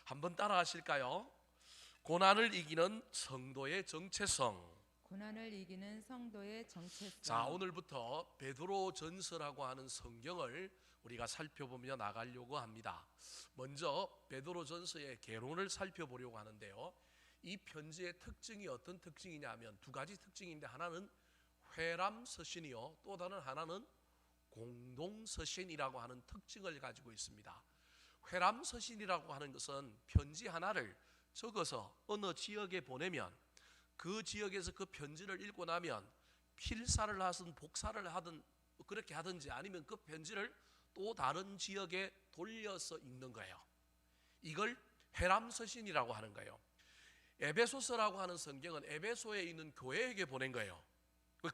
한번 따라 하실까요? 고난을 이기는 성도의 정체성. 고난을 이기는 성도의 정체성. 자, 오늘부터 베드로 전서라고 하는 성경을 우리가 살펴보며 나가려고 합니다. 먼저 베드로 전서의 개론을 살펴보려고 하는데요. 이 편지의 특징이 어떤 특징이냐 하면 두 가지 특징인데, 하나는 회람서신이요, 또 다른 하나는 공동서신이라고 하는 특징을 가지고 있습니다. 회람서신이라고 하는 것은 편지 하나를 적어서 어느 지역에 보내면 그 지역에서 그 편지를 읽고 나면 필사를 하든 복사를 하든 그렇게 하든지, 아니면 그 편지를 또 다른 지역에 돌려서 읽는 거예요. 이걸 회람서신이라고 하는 거예요. 에베소서라고 하는 성경은 에베소에 있는 교회에게 보낸 거예요.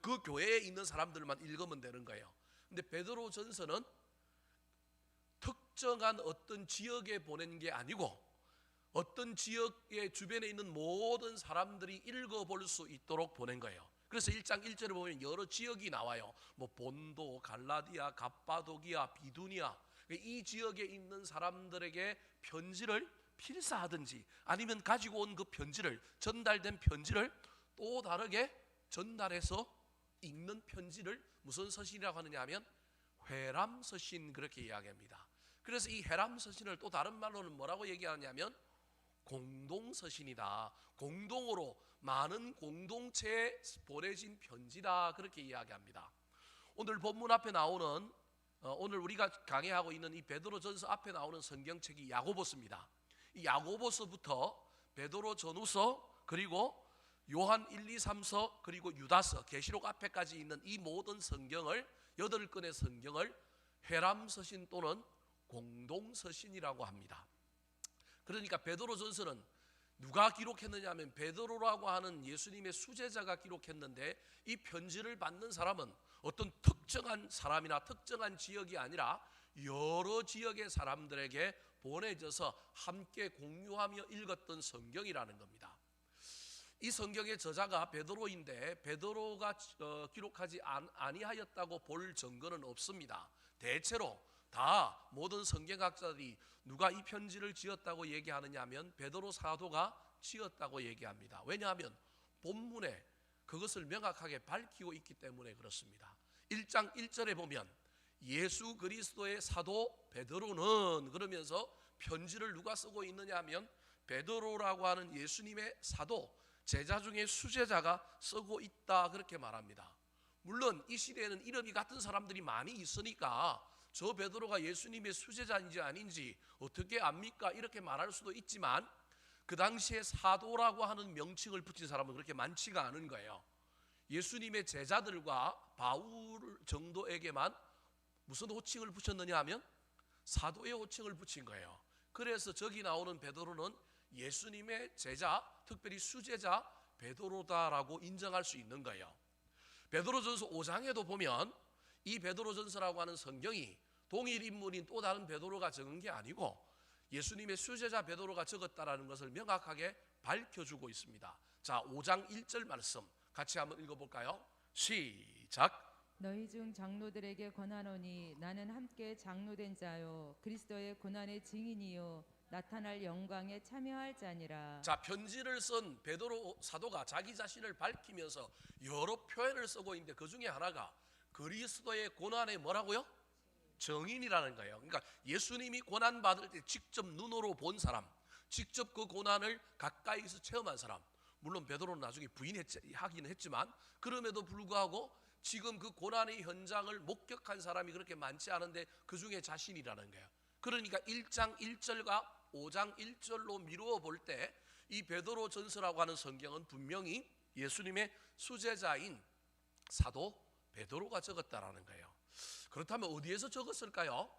그 교회에 있는 사람들만 읽으면 되는 거예요. 근데 베드로 전서는 특정한 어떤 지역에 보낸 게 아니고 어떤 지역의 주변에 있는 모든 사람들이 읽어볼 수 있도록 보낸 거예요. 그래서 1장 1절에 보면 여러 지역이 나와요. 뭐 본도, 갈라디아, 갑바도기아, 비두니아, 이 지역에 있는 사람들에게 편지를 필사하든지, 아니면 가지고 온 그 편지를, 전달된 편지를 또 다르게 전달해서 읽는 편지를 무슨 서신이라고 하느냐 하면 회람서신, 그렇게 이야기합니다. 그래서 이 회람서신을 또 다른 말로는 뭐라고 얘기하냐면 공동서신이다, 공동으로 많은 공동체에 보내진 편지다, 그렇게 이야기합니다. 오늘 본문 앞에 나오는 오늘 우리가 강의하고 있는 이 베드로전서 앞에 나오는 성경책이 야고보서입니다. 이 야고보서부터 베드로전후서, 그리고 요한 1, 2, 3서, 그리고 유다서, 계시록 앞에까지 있는 이 모든 성경을, 8권의 성경을 회람서신 또는 공동서신이라고 합니다. 그러니까 베드로전서는 누가 기록했느냐 하면 베드로라고 하는 예수님의 수제자가 기록했는데, 이 편지를 받는 사람은 어떤 특정한 사람이나 특정한 지역이 아니라 여러 지역의 사람들에게 보내져서 함께 공유하며 읽었던 성경이라는 겁니다. 이 성경의 저자가 베드로인데 베드로가 기록하지 아니하였다고 볼 증거는 없습니다. 대체로 다 모든 성경학자들이 누가 이 편지를 지었다고 얘기하느냐 하면 베드로 사도가 지었다고 얘기합니다. 왜냐하면 본문에 그것을 명확하게 밝히고 있기 때문에 그렇습니다. 1장 1절에 보면 예수 그리스도의 사도 베드로는, 그러면서 편지를 누가 쓰고 있느냐 하면 베드로라고 하는 예수님의 사도, 제자 중에 수제자가 쓰고 있다, 그렇게 말합니다. 물론 이 시대에는 이름이 같은 사람들이 많이 있으니까 저 베드로가 예수님의 수제자인지 아닌지 어떻게 압니까? 이렇게 말할 수도 있지만, 그 당시에 사도라고 하는 명칭을 붙인 사람은 그렇게 많지가 않은 거예요. 예수님의 제자들과 바울 정도에게만 무슨 호칭을 붙였느냐 하면 사도의 호칭을 붙인 거예요. 그래서 저기 나오는 베드로는 예수님의 제자, 특별히 수제자 베드로다라고 인정할 수 있는 거예요. 베드로전서 5장에도 보면 이 베드로전서라고 하는 성경이 동일 인물인 또 다른 베드로가 적은 게 아니고 예수님의 수제자 베드로가 적었다라는 것을 명확하게 밝혀주고 있습니다. 자, 5장 1절 말씀 같이 한번 읽어볼까요? 시작. 너희 중 장로들에게 권하노니 나는 함께 장로된 자요 그리스도의 고난의 증인이요 나타날 영광에 참여할 자니라. 자, 편지를 쓴 베드로 사도가 자기 자신을 밝히면서 여러 표현을 쓰고 있는데 그 중에 하나가 그리스도의 고난의 뭐라고요? 증인이라는 거예요. 그러니까 예수님이 고난 받을 때 직접 눈으로 본 사람, 직접 그 고난을 가까이서 체험한 사람. 물론 베드로는 나중에 부인하기는 했지만 그럼에도 불구하고 지금 그 고난의 현장을 목격한 사람이 그렇게 많지 않은데 그 중에 자신이라는 거예요. 그러니까 1장 1절과 5장 1절로 미루어 볼 때 이 베드로 전서라고 하는 성경은 분명히 예수님의 수제자인 사도 베드로가 적었다라는 거예요. 그렇다면 어디에서 적었을까요?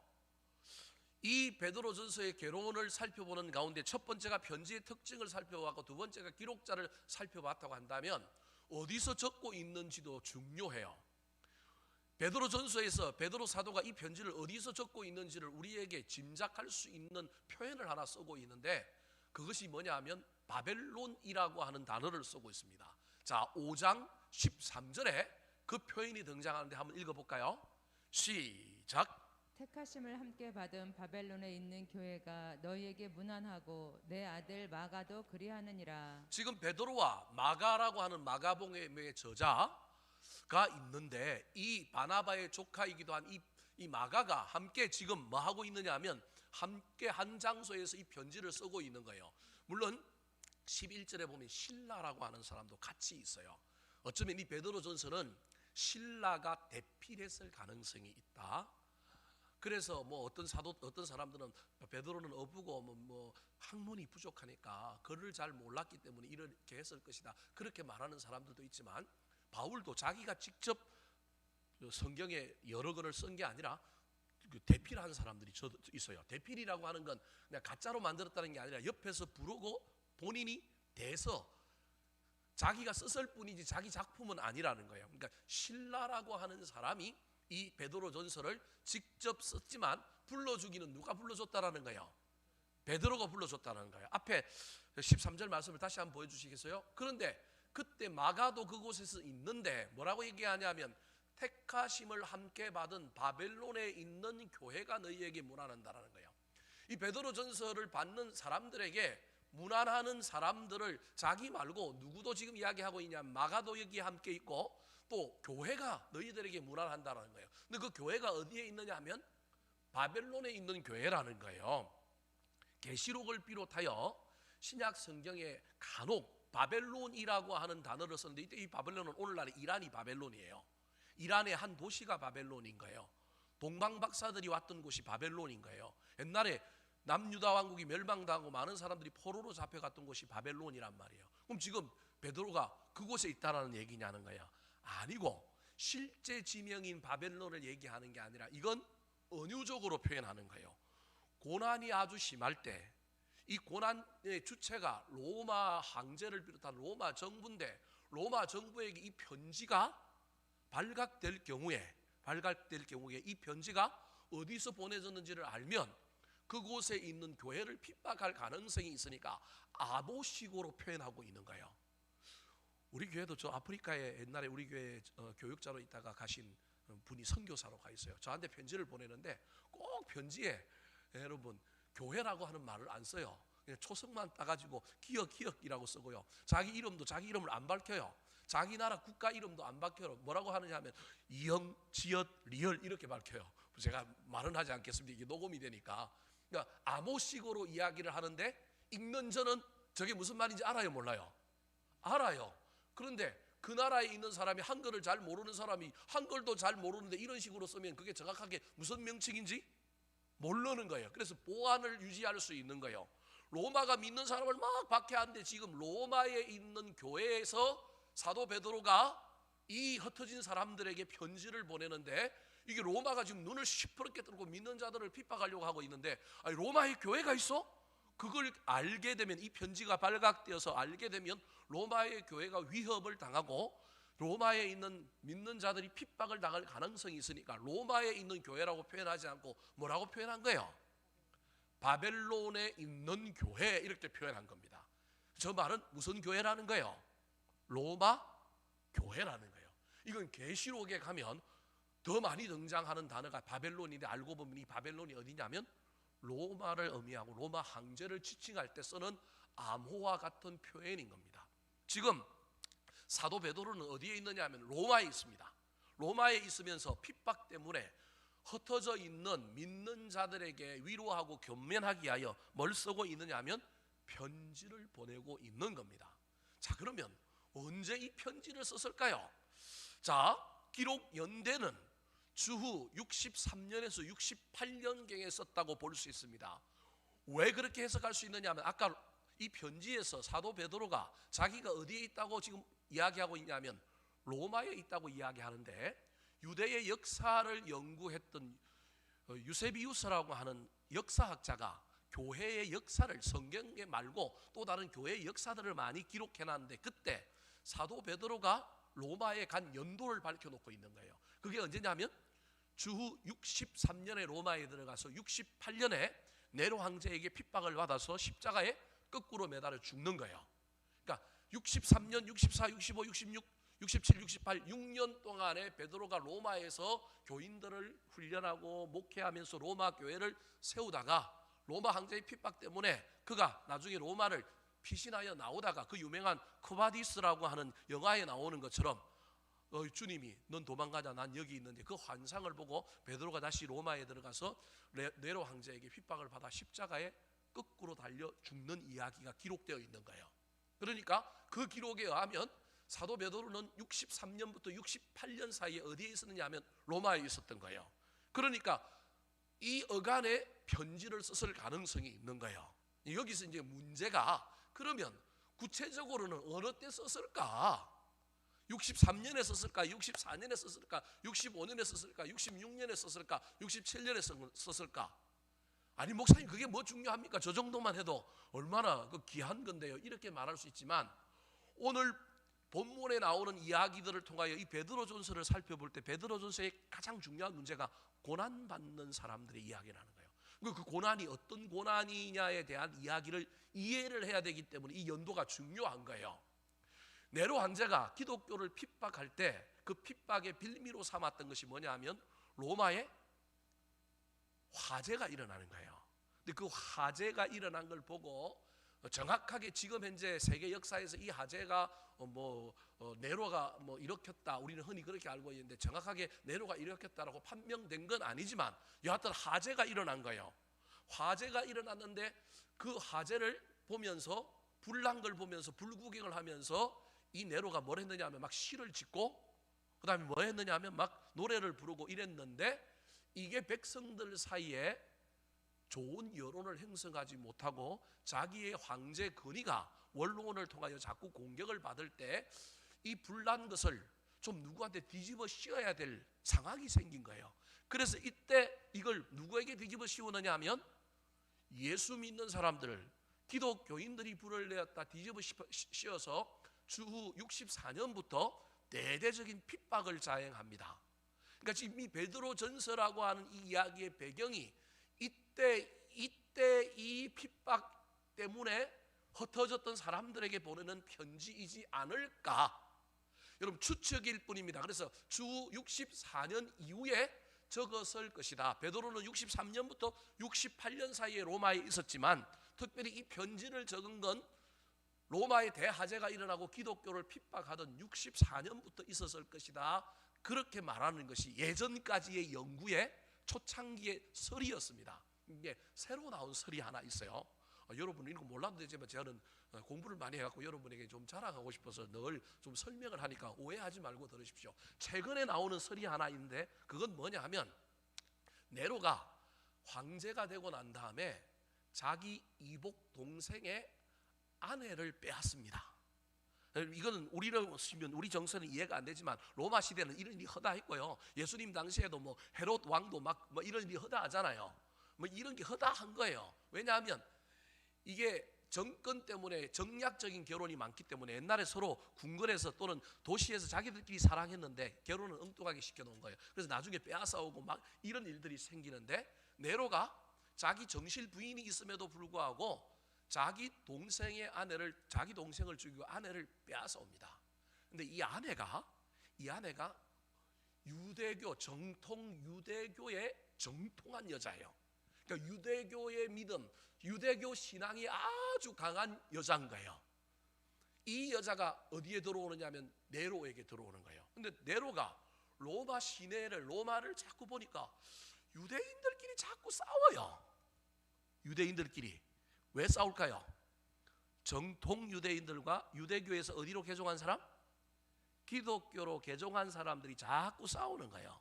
이 베드로 전서의 개론을 살펴보는 가운데 첫 번째가 편지의 특징을 살펴봤고, 두 번째가 기록자를 살펴봤다고 한다면 어디서 적고 있는지도 중요해요. 베드로 전서에서 베드로 사도가 이 편지를 어디서 적고 있는지를 우리에게 짐작할 수 있는 표현을 하나 쓰고 있는데, 그것이 뭐냐 하면 바벨론이라고 하는 단어를 쓰고 있습니다. 자, 5장 13절에 그 표현이 등장하는데 한번 읽어볼까요? 시작. 택하심을 함께 받은 바벨론에 있는 교회가 너희에게 무난하고 내 아들 마가도 그리하느니라. 지금 베드로와 마가라고 하는 마가복음의 저자가 있는데 이 바나바의 조카이기도 한 이 마가가 함께 지금 뭐 하고 있느냐 하면 함께 한 장소에서 이 편지를 쓰고 있는 거예요. 물론 11절에 보면 실라라고 하는 사람도 같이 있어요. 어쩌면 이 베드로전서는 실라가 대필했을 가능성이 있다. 그래서 뭐 어떤 사람들은 베드로는 어부고 뭐 학문이 부족하니까 글을 잘 몰랐기 때문에 이렇게 했을 것이다, 그렇게 말하는 사람들도 있지만, 바울도 자기가 직접 성경에 여러 권을 쓴 게 아니라 대필한 사람들이 있어요. 대필이라고 하는 건 그냥 가짜로 만들었다는 게 아니라 옆에서 부르고 본인이 대서 자기가 썼을 뿐이지 자기 작품은 아니라는 거예요. 그러니까 실라라고 하는 사람이 이 베드로 전서를 직접 썼지만 불러주기는 누가 불러줬다라는 거예요? 베드로가 불러줬다는 거예요. 앞에 13절 말씀을 다시 한번 보여주시겠어요? 그런데 그때 마가도 그곳에서 있는데 뭐라고 얘기하냐면 택하심을 함께 받은 바벨론에 있는 교회가 너희에게 무난한다라는 거예요. 이 베드로 전서를 받는 사람들에게 무난하는 사람들을 자기 말고 누구도 지금 이야기하고 있냐, 마가도 여기 함께 있고 또 교회가 너희들에게 무난한다라는 거예요. 근데 그 교회가 어디에 있느냐 하면 바벨론에 있는 교회라는 거예요. 계시록을 비롯하여 신약 성경에 간혹 바벨론이라고 하는 단어를 썼는데 이때 이 바벨론은 오늘날의 이란이 바벨론이에요. 이란의 한 도시가 바벨론인 거예요. 동방 박사들이 왔던 곳이 바벨론인 거예요. 옛날에 남유다 왕국이 멸망당하고 많은 사람들이 포로로 잡혀갔던 곳이 바벨론이란 말이에요. 그럼 지금 베드로가 그곳에 있다라는 얘기냐는 거야. 아니고 실제 지명인 바벨론을 얘기하는 게 아니라 이건 은유적으로 표현하는 거예요. 고난이 아주 심할 때 이 고난의 주체가 로마 황제를 비롯한 로마 정부인데 로마 정부에게 이 편지가 발각될 경우에 이 편지가 어디서 보내졌는지를 알면 그곳에 있는 교회를 핍박할 가능성이 있으니까 아보식으로 표현하고 있는 거예요. 우리 교회도 저 아프리카에 옛날에 우리 교회 교육자로 있다가 가신 분이 선교사로 가 있어요. 저한테 편지를 보내는데 꼭 편지에 여러분 교회라고 하는 말을 안 써요. 그냥 초성만 따가지고 기억이라고 쓰고요. 자기 이름을 안 밝혀요. 자기 나라 국가 이름도 안 밝혀요. 뭐라고 하느냐 하면 이영, 지읒, 리얼 이렇게 밝혀요. 제가 말은 하지 않겠습니다. 이게 녹음이 되니까. 그러니까 아모식으로 이야기를 하는데 읽는 저는 저게 무슨 말인지 알아요, 몰라요? 알아요. 그런데 그 나라에 있는 사람이 한글을 잘 모르는 사람이 한글도 잘 모르는데 이런 식으로 쓰면 그게 정확하게 무슨 명칭인지 모르는 거예요. 그래서 보안을 유지할 수 있는 거예요. 로마가 믿는 사람을 막 박해하는데 지금 로마에 있는 교회에서 사도 베드로가 이 흩어진 사람들에게 편지를 보내는데 이게 로마가 지금 눈을 시퍼렇게 뜨고 믿는 자들을 핍박하려고 하고 있는데, 아니 로마에 교회가 있어? 그걸 알게 되면, 이 편지가 발각되어서 알게 되면 로마의 교회가 위협을 당하고 로마에 있는 믿는 자들이 핍박을 당할 가능성이 있으니까 로마에 있는 교회라고 표현하지 않고 뭐라고 표현한 거예요? 바벨론에 있는 교회 이렇게 표현한 겁니다. 저 말은 무슨 교회라는 거예요? 로마 교회라는 거예요. 이건 계시록에 가면 더 많이 등장하는 단어가 바벨론인데 알고 보면 이 바벨론이 어디냐면 로마를 의미하고 로마 황제를 지칭할 때 쓰는 암호와 같은 표현인 겁니다. 지금 사도 베드로는 어디에 있느냐 하면 로마에 있습니다. 로마에 있으면서 핍박 때문에 흩어져 있는 믿는 자들에게 위로하고 견면하기 위하여 뭘 쓰고 있느냐 하면 편지를 보내고 있는 겁니다. 자, 그러면 언제 이 편지를 썼을까요? 자, 기록 연대는 주후 63년에서 68년경에 썼다고 볼 수 있습니다. 왜 그렇게 해석할 수 있느냐 하면 아까 이 편지에서 사도 베드로가 자기가 어디에 있다고 지금 이야기하고 있냐면 로마에 있다고 이야기하는데, 유대의 역사를 연구했던 유세비우스라고 하는 역사학자가 교회의 역사를 성경에 말고 또 다른 교회의 역사들을 많이 기록해놨는데 그때 사도 베드로가 로마에 간 연도를 밝혀놓고 있는 거예요. 그게 언제냐면 주후 63년에 로마에 들어가서 68년에 네로 황제에게 핍박을 받아서 십자가에 거꾸로 매달려 죽는 거예요. 그러니까 63년, 64, 65, 66 67, 68, 6년 동안에 베드로가 로마에서 교인들을 훈련하고 목회하면서 로마 교회를 세우다가 로마 황제의 핍박 때문에 그가 나중에 로마를 피신하여 나오다가 그 유명한 코바디스라고 하는 영화에 나오는 것처럼 주님이 넌 도망가자, 난 여기 있는데, 그 환상을 보고 베드로가 다시 로마에 들어가서 네로 황제에게 핍박을 받아 십자가에 거꾸로 달려 죽는 이야기가 기록되어 있는 거예요. 그러니까 그 기록에 의하면 사도 베드로는 63년부터 68년 사이에 어디에 있었느냐 하면 로마에 있었던 거예요. 그러니까 이 어간에 편지를 썼을 가능성이 있는 거예요. 여기서 이제 문제가, 그러면 구체적으로는 어느 때 썼을까? 63년에 썼을까? 64년에 썼을까? 65년에 썼을까? 66년에 썼을까? 67년에 썼을까? 아니 목사님 그게 뭐 중요합니까? 저 정도만 해도 얼마나 그 귀한 건데요. 이렇게 말할 수 있지만 오늘 본문에 나오는 이야기들을 통하여 이 베드로전서를 살펴볼 때 베드로전서의 가장 중요한 문제가 고난받는 사람들의 이야기라는 거예요. 그 고난이 어떤 고난이냐에 대한 이야기를 이해를 해야 되기 때문에 이 연도가 중요한 거예요. 네로 황제가 기독교를 핍박할 때 그 핍박의 빌미로 삼았던 것이 뭐냐 하면 로마에 화재가 일어나는 거예요. 근데 그 화재가 일어난 걸 보고 정확하게 지금 현재 세계 역사에서 이 화재가 네로가 일으켰다, 우리는 흔히 그렇게 알고 있는데 정확하게 네로가 일으켰다라고 판명된 건 아니지만 여하튼 화재가 일어난 거예요. 화재가 일어났는데 그 화재를 보면서, 불난 걸 보면서 불구경을 하면서 이 네로가 뭘 했느냐 하면 막 시를 짓고 그 다음에 뭐 했느냐 하면 막 노래를 부르고 이랬는데 이게 백성들 사이에 좋은 여론을 형성하지 못하고 자기의 황제 건의가 원로원을 통하여 자꾸 공격을 받을 때 이 불난 것을 좀 누구한테 뒤집어 씌워야 될 상황이 생긴 거예요. 그래서 이때 이걸 누구에게 뒤집어 씌우느냐 하면 예수 믿는 사람들, 기독교인들이 불을 내었다 뒤집어 씌워서 주후 64년부터 대대적인 핍박을 자행합니다. 그러니까 지금 이 베드로전서라고 하는 이 이야기의 배경이 이때 이 핍박 때문에 흩어졌던 사람들에게 보내는 편지이지 않을까? 여러분 추측일 뿐입니다. 그래서 주 64년 이후에 적었을 것이다. 베드로는 63년부터 68년 사이에 로마에 있었지만 특별히 이 편지를 적은 건 로마의 대화재가 일어나고 기독교를 핍박하던 64년부터 있었을 것이다. 그렇게 말하는 것이 예전까지의 연구의 초창기의 설이었습니다. 이게 새로 나온 설이 하나 있어요. 여러분 이거 몰라도 되지만 저는 공부를 많이 해갖고 여러분에게 좀 자랑하고 싶어서 늘 좀 설명을 하니까 오해하지 말고 들으십시오. 최근에 나오는 설이 하나 있는데 그건 뭐냐 하면 네로가 황제가 되고 난 다음에 자기 이복 동생의 아내를 빼앗습니다. 이거는 우리로 쓰면 우리 정서는 이해가 안 되지만 로마 시대는 이런 일이 허다했고요. 예수님 당시에도 헤롯 왕도 막 이런 일이 허다하잖아요. 이런 게 허다한 거예요. 왜냐하면 이게 정권 때문에 정략적인 결혼이 많기 때문에 옛날에 서로 궁궐에서 또는 도시에서 자기들끼리 사랑했는데 결혼을 엉뚱하게 시켜놓은 거예요. 그래서 나중에 빼앗아오고 막 이런 일들이 생기는데 네로가 자기 정실 부인이 있음에도 불구하고 자기 동생을 죽이고 아내를 빼앗아 옵니다. 근데 이 아내가 유대교 정통 유대교의 정통한 여자예요. 그러니까 유대교의 믿음, 유대교 신앙이 아주 강한 여자인 거예요. 이 여자가 어디에 들어오느냐면 네로에게 들어오는 거예요. 근데 네로가 로마 시내를 로마를 자꾸 보니까 유대인들끼리 자꾸 싸워요. 유대인들끼리 왜 싸울까요? 정통 유대인들과 유대교에서 어디로 개종한 사람? 기독교로 개종한 사람들이 자꾸 싸우는 거예요.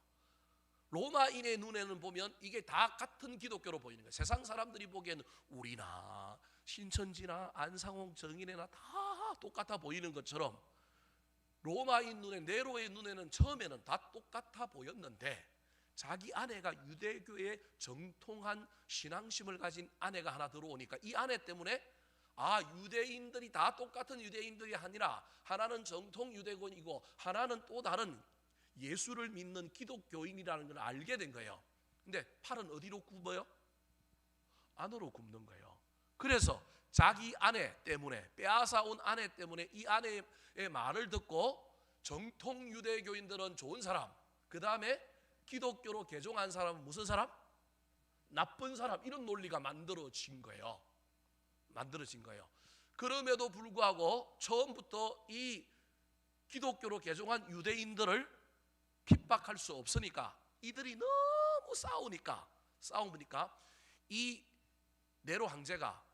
로마인의 눈에는 보면 이게 다 같은 기독교로 보이는 거예요. 세상 사람들이 보기에는 우리나 신천지나 안상홍 정인회나 다 똑같아 보이는 것처럼 로마인 눈에 네로의 눈에는 처음에는 다 똑같아 보였는데 자기 아내가 유대교의 정통한 신앙심을 가진 아내가 하나 들어오니까 이 아내 때문에 유대인들이 다 똑같은 유대인들이 아니라 하나는 정통 유대교이고 하나는 또 다른 예수를 믿는 기독교인이라는 걸 알게 된 거예요. 근데 팔은 어디로 굽어요? 안으로 굽는 거예요. 그래서 자기 아내 때문에 빼앗아온 아내 때문에 이 아내의 말을 듣고 정통 유대교인들은 좋은 사람, 그 다음에 기독교로 개종한 사람은 무슨 사람? 나쁜 사람. 이런 논리가 만들어진 거예요. 그럼에도 불구하고 처음부터 이 기독교로 개종한 유대인들을 핍박할 수 없으니까, 이들이 너무 싸우니까 이 네로 황제가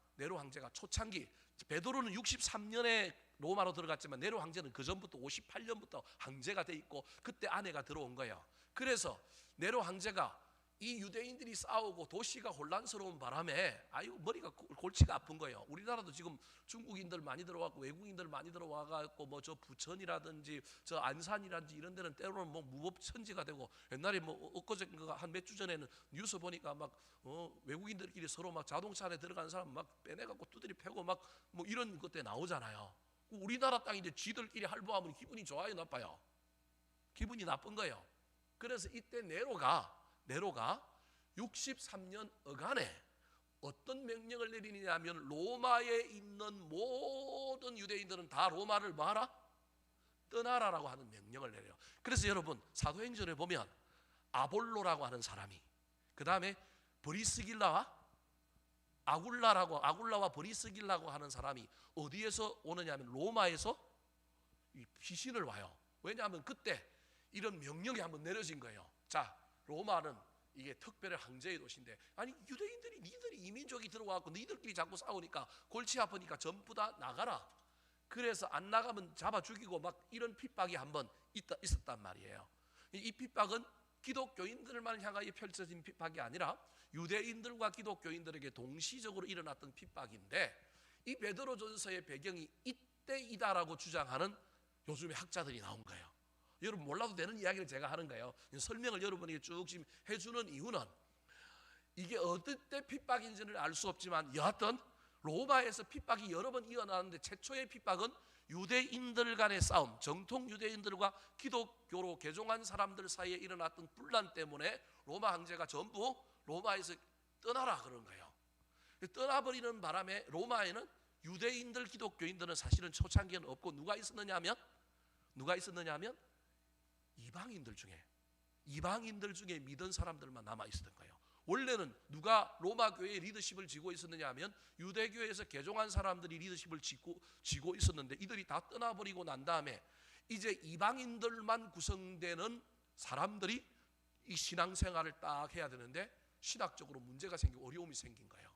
초창기, 베드로는 63년에 로마로 들어갔지만 네로 황제는 그 전부터 58년부터 황제가 돼 있고 그때 아내가 들어온 거예요. 그래서 네로 황제가 이 유대인들이 싸우고 도시가 혼란스러운 바람에 머리가 골치가 아픈 거예요. 우리나라도 지금 중국인들 많이 들어와고 외국인들 많이 들어와갖고 뭐 저 부천이라든지 저 안산이라든지 이런 데는 때로는 뭐 무법천지가 되고, 옛날에 뭐 엊그제 한 몇 주 전에는 뉴스 보니까 막 외국인들끼리 서로 막 자동차 안에 들어가는 사람 막 빼내갖고 두드리 패고 막 뭐 이런 것들 나오잖아요. 우리나라 땅인데 쥐들끼리 할부하면 기분이 좋아요, 나빠요? 기분이 나쁜 거예요. 그래서 이때 네로가 63년 어간에 어떤 명령을 내리느냐면, 로마에 있는 모든 유대인들은 다 로마를 뭐하라? 떠나라라고 하는 명령을 내려요. 그래서 여러분 사도행전에 보면 아볼로라고 하는 사람이, 그 다음에 브리스길라와 아굴라와 브리스길라고 하는 사람이 어디에서 오느냐면 로마에서 피신을 와요. 왜냐하면 그때 이런 명령이 한번 내려진 거예요. 자, 로마는 이게 특별히 황제의 도시인데, 아니 유대인들이 니들이 이민족이 들어와갖고 니들끼리 자꾸 싸우니까 골치 아프니까 전부 다 나가라. 그래서 안 나가면 잡아 죽이고 막 이런 핍박이 한번 있었단 말이에요. 이 핍박은 기독교인들만 향하여 펼쳐진 핍박이 아니라 유대인들과 기독교인들에게 동시적으로 일어났던 핍박인데, 이 베드로전서의 배경이 이때이다라고 주장하는 요즘의 학자들이 나온 거예요. 여러분 몰라도 되는 이야기를 제가 하는 거예요. 설명을 여러분에게 쭉 지금 해주는 이유는, 이게 어떨 때 핍박인지는 알 수 없지만 여하튼 로마에서 핍박이 여러 번 이어나는데, 최초의 핍박은 유대인들 간의 싸움, 정통 유대인들과 기독교로 개종한 사람들 사이에 일어났던 분란 때문에 로마 황제가 전부 로마에서 떠나라 그런 거예요. 떠나버리는 바람에 로마에는 유대인들, 기독교인들은 사실은 초창기에는 없고, 누가 있었느냐 하면 이방인들 중에 믿은 사람들만 남아 있었던 거예요. 원래는 누가 로마 교회의 리더십을 쥐고 있었느냐 하면 유대교회에서 개종한 사람들이 리더십을 쥐고 있었는데, 이들이 다 떠나버리고 난 다음에 이제 이방인들만 구성되는 사람들이 이 신앙생활을 딱 해야 되는데, 신학적으로 문제가 생기고 어려움이 생긴 거예요.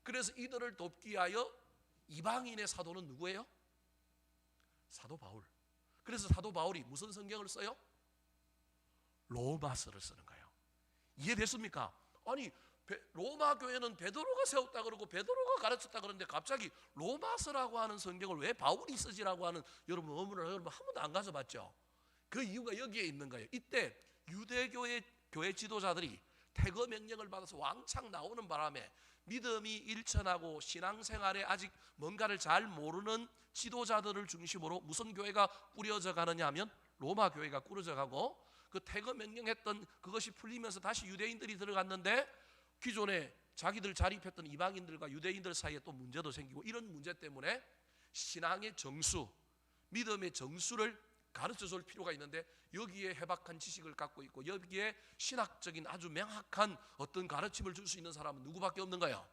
그래서 이들을 돕기 위하여 이방인의 사도는 누구예요? 사도 바울. 그래서 사도 바울이 무슨 성경을 써요? 로마서를 쓰는 거예요. 이해됐습니까? 아니 로마 교회는 베드로가 세웠다 그러고 베드로가 가르쳤다 그러는데, 갑자기 로마서라고 하는 성경을 왜 바울이 쓰지라고 하는 여러분 의문을 한 번도 안 가져봤죠? 그 이유가 여기에 있는 거예요. 이때 유대교의 교회 지도자들이 태거 명령을 받아서 왕창 나오는 바람에 믿음이 일천하고 신앙생활에 아직 뭔가를 잘 모르는 지도자들을 중심으로 무슨 교회가 꾸려져 가느냐 하면 로마 교회가 꾸려져 가고, 그 태거 명령했던 그것이 풀리면서 다시 유대인들이 들어갔는데, 기존에 자기들 자립했던 이방인들과 유대인들 사이에 또 문제도 생기고, 이런 문제 때문에 신앙의 정수, 믿음의 정수를 가르쳐 줄 필요가 있는데, 여기에 해박한 지식을 갖고 있고 여기에 신학적인 아주 명확한 어떤 가르침을 줄 수 있는 사람은 누구밖에 없는 거예요?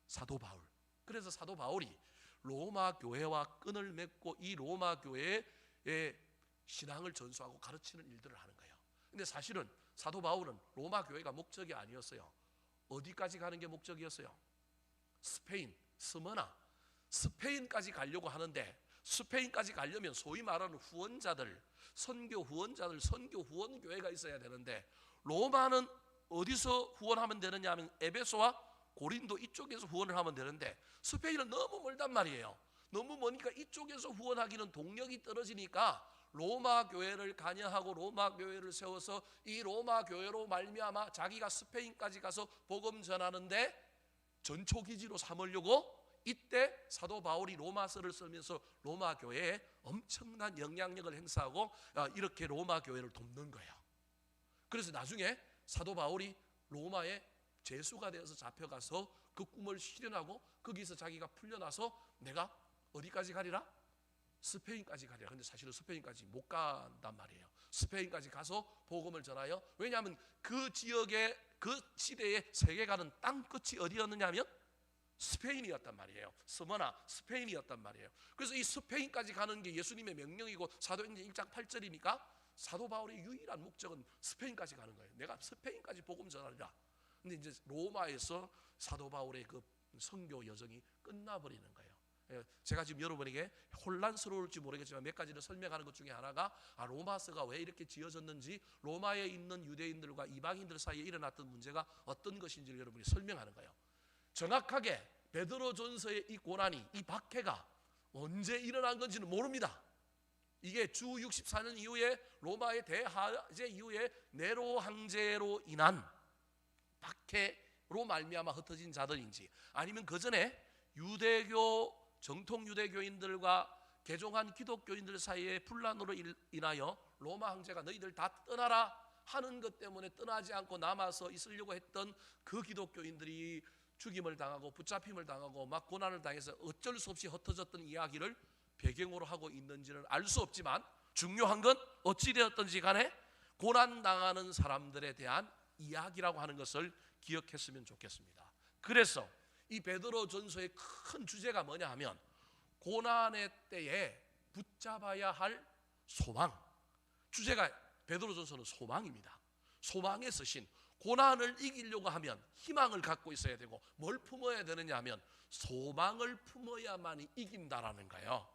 사도 바울. 그래서 사도 바울이 로마 교회와 끈을 맺고 이 로마 교회의 신앙을 전수하고 가르치는 일들을 하는 거예요. 근데 사실은 사도 바울은 로마 교회가 목적이 아니었어요. 어디까지 가는 게 목적이었어요? 스페인, 스머나, 스페인까지 가려고 하는데, 스페인까지 가려면 소위 말하는 후원자들, 선교 후원 교회가 있어야 되는데, 로마는 어디서 후원하면 되느냐 하면 에베소와 고린도 이쪽에서 후원을 하면 되는데, 스페인은 너무 멀단 말이에요. 너무 머니까 이쪽에서 후원하기는 동력이 떨어지니까 로마 교회를 관여하고 로마 교회를 세워서 이 로마 교회로 말미암아 자기가 스페인까지 가서 복음 전하는데 전초기지로 삼으려고, 이때 사도 바울이 로마서를 쓰면서 로마 교회에 엄청난 영향력을 행사하고 이렇게 로마 교회를 돕는 거예요. 그래서 나중에 사도 바울이 로마에 죄수가 되어서 잡혀가서 그 꿈을 실현하고 거기서 자기가 풀려나서 내가 어디까지 가리라? 스페인까지 가려. 근데 사실은 스페인까지 못 간단 말이에요. 스페인까지 가서 복음을 전하여, 왜냐하면 그 지역의 그 시대의 세계가는 땅 끝이 어디였느냐면 스페인이었단 말이에요. 스머나 스페인이었단 말이에요. 그래서 이 스페인까지 가는 게 예수님의 명령이고 사도행전 1장 8절이니까 사도 바울의 유일한 목적은 스페인까지 가는 거예요. 내가 스페인까지 복음 전하리라. 근데 이제 로마에서 사도 바울의 그 선교 여정이 끝나버리는 거예요. 제가 지금 여러분에게 혼란스러울지 모르겠지만 몇 가지를 설명하는 것 중에 하나가 로마서가 왜 이렇게 지어졌는지, 로마에 있는 유대인들과 이방인들 사이에 일어났던 문제가 어떤 것인지를 여러분이 설명하는 거예요. 정확하게 베드로전서의 이 고난이, 이 박해가 언제 일어난 건지는 모릅니다. 이게 주 64년 이후에 로마의 대하제 이후에 네로 황제로 인한 박해로 말미암아 흩어진 자들인지, 아니면 그 전에 유대교 정통 유대교인들과 개종한 기독교인들 사이의 분란으로 인하여 로마 황제가 너희들 다 떠나라 하는 것 때문에 떠나지 않고 남아서 있으려고 했던 그 기독교인들이 죽임을 당하고 붙잡힘을 당하고 막 고난을 당해서 어쩔 수 없이 흩어졌던 이야기를 배경으로 하고 있는지는 알 수 없지만, 중요한 건 어찌되었든지 간에 고난당하는 사람들에 대한 이야기라고 하는 것을 기억했으면 좋겠습니다. 그래서 이 베드로전서의 큰 주제가 뭐냐 하면, 고난의 때에 붙잡아야 할 소망. 주제가 베드로전서는 소망입니다. 소망에 쓰신, 고난을 이기려고 하면 희망을 갖고 있어야 되고 뭘 품어야 되느냐 하면 소망을 품어야만이 이긴다라는 거예요.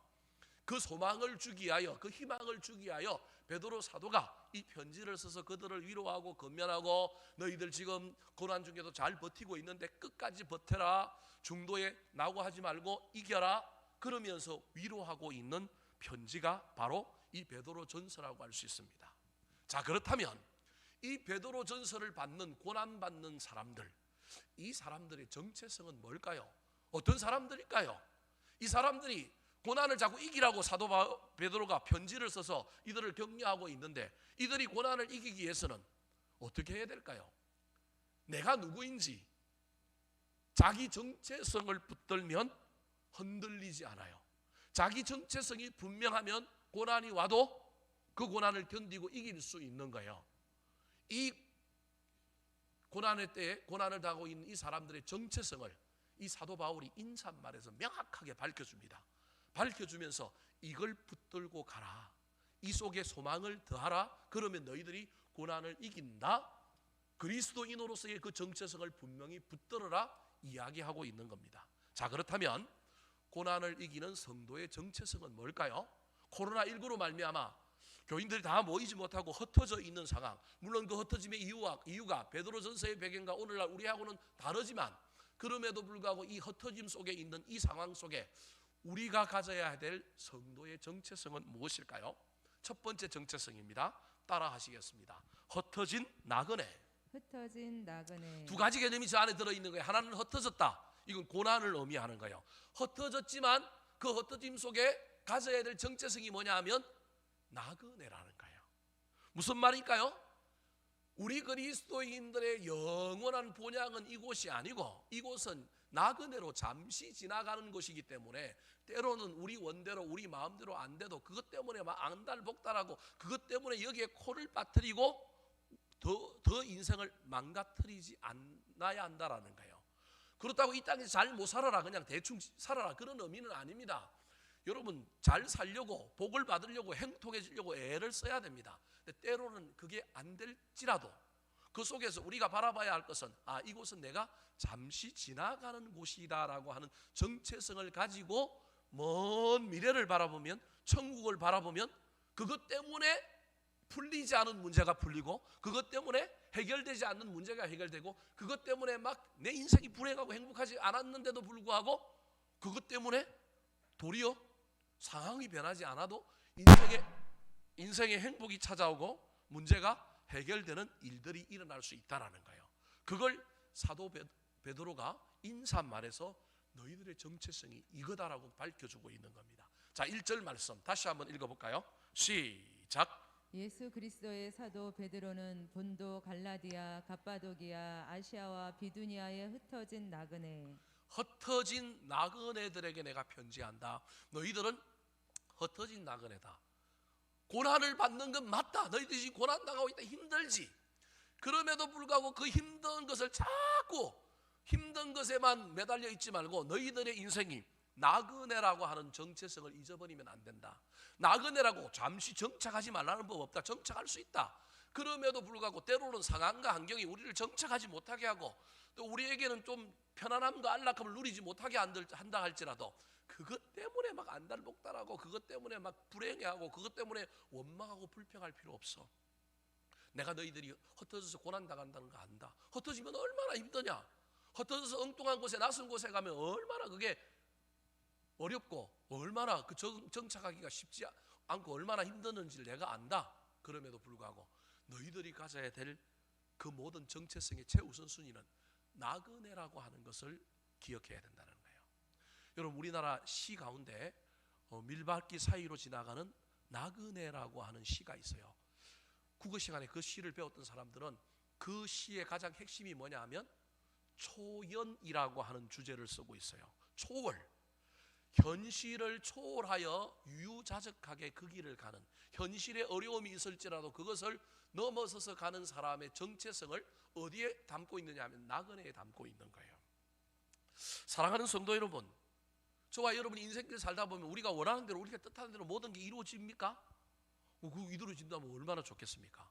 그 소망을 주기 위하여, 그 희망을 주기 위하여 베드로 사도가 이 편지를 써서 그들을 위로하고 건면하고, 너희들 지금 고난 중에도 잘 버티고 있는데 끝까지 버텨라, 중도에 낙오하지 말고 이겨라, 그러면서 위로하고 있는 편지가 바로 이 베드로전서라고 할 수 있습니다. 자, 그렇다면 이 베드로전서를 받는, 고난받는 사람들, 이 사람들의 정체성은 뭘까요? 어떤 사람들일까요? 이 사람들이 고난을 자꾸 이기라고 사도 베드로가 편지를 써서 이들을 격려하고 있는데, 이들이 고난을 이기기 위해서는 어떻게 해야 될까요? 내가 누구인지 자기 정체성을 붙들면 흔들리지 않아요. 자기 정체성이 분명하면 고난이 와도 그 고난을 견디고 이길 수 있는 거예요. 이 고난의 때에 고난을 당하고 있는 이 사람들의 정체성을 이 사도 바울이 인사말에서 명확하게 밝혀줍니다. 밝혀주면서 이걸 붙들고 가라, 이 속에 소망을 더하라, 그러면 너희들이 고난을 이긴다, 그리스도인으로서의 그 정체성을 분명히 붙들어라 이야기하고 있는 겁니다. 자, 그렇다면 고난을 이기는 성도의 정체성은 뭘까요? 코로나19로 말미암아 교인들이 다 모이지 못하고 흩어져 있는 상황, 물론 그 흩어짐의 이유가 베드로전서의 배경과 오늘날 우리하고는 다르지만, 그럼에도 불구하고 이 흩어짐 속에 있는 이 상황 속에 우리가 가져야 될 성도의 정체성은 무엇일까요? 첫 번째 정체성입니다. 따라 하시겠습니다. 흩어진 나그네. 흩어진 나그네. 두 가지 개념이 저 안에 들어있는 거예요. 하나는 흩어졌다, 이건 고난을 의미하는 거예요. 흩어졌지만 그 흩어짐 속에 가져야 될 정체성이 뭐냐 하면 나그네라는 거예요. 무슨 말일까요? 우리 그리스도인들의 영원한 본향은 이곳이 아니고, 이곳은 나그네로 잠시 지나가는 곳이기 때문에 때로는 우리 원대로 우리 마음대로 안 돼도 그것 때문에 막 앙달복달하고 그것 때문에 여기에 코를 빠뜨리고 더 인생을 망가뜨리지 않아야 한다라는 거예요. 그렇다고 이 땅에서 잘 못 살아라, 그냥 대충 살아라, 그런 의미는 아닙니다. 여러분, 잘 살려고, 복을 받으려고, 행복해지려고 애를 써야 됩니다. 근데 때로는 그게 안 될지라도 그 속에서 우리가 바라봐야 할 것은, 이곳은 내가 잠시 지나가는 곳이다라고 하는 정체성을 가지고 먼 미래를 바라보면, 천국을 바라보면 그것 때문에 풀리지 않은 문제가 풀리고, 그것 때문에 해결되지 않는 문제가 해결되고, 그것 때문에 막 내 인생이 불행하고 행복하지 않았는데도 불구하고 그것 때문에 도리어 상황이 변하지 않아도 인생의 행복이 찾아오고 문제가 해결되는 일들이 일어날 수 있다라는 거예요. 그걸 사도 베드로가 인사말에서 너희들의 정체성이 이거다라고 밝혀주고 있는 겁니다. 자, 1절 말씀 다시 한번 읽어볼까요? 시작. 예수 그리스도의 사도 베드로는 본도, 갈라디아, 갑바도기아, 아시아와 비두니아에 흩어진 나그네. 흩어진 나그네들에게 내가 편지한다. 너희들은 흩어진 나그네다. 고난을 받는 건 맞다. 너희들이 지금 고난 당하고 있다. 힘들지. 그럼에도 불구하고 그 힘든 것을 자꾸 힘든 것에만 매달려 있지 말고 너희들의 인생이 나그네라고 하는 정체성을 잊어버리면 안 된다. 나그네라고 잠시 정착하지 말라는 법 없다. 정착할 수 있다. 그럼에도 불구하고 때로는 상황과 환경이 우리를 정착하지 못하게 하고 또 우리에게는 좀 편안함과 안락함을 누리지 못하게 한다 할지라도 그것 때문에 막 안달복달하고 그것 때문에 막 불행해하고 그것 때문에 원망하고 불평할 필요 없어. 내가 너희들이 흩어져서 고난당한다는 거 안다. 흩어지면 얼마나 힘드냐. 흩어져서 엉뚱한 곳에 낯선 곳에 가면 얼마나 그게 어렵고 얼마나 그 정착하기가 쉽지 않고 얼마나 힘드는지를 내가 안다. 그럼에도 불구하고 너희들이 가져야 될 그 모든 정체성의 최우선순위는 나그네라고 하는 것을 기억해야 된다는 거예요. 여러분 우리나라 시 가운데 밀밭길 사이로 지나가는 나그네라고 하는 시가 있어요. 국어 시간에 그 시를 배웠던 사람들은 그 시의 가장 핵심이 뭐냐 하면 초연이라고 하는 주제를 쓰고 있어요. 초월. 현실을 초월하여 유유자적하게 그 길을 가는, 현실에 어려움이 있을지라도 그것을 넘어서서 가는 사람의 정체성을 어디에 담고 있느냐 하면 나그네에 담고 있는 거예요. 사랑하는 성도 여러분, 저와 여러분이 인생길 살다 보면 우리가 원하는 대로 우리가 뜻하는 대로 모든 게 이루어집니까? 그 이루어진다면 얼마나 좋겠습니까?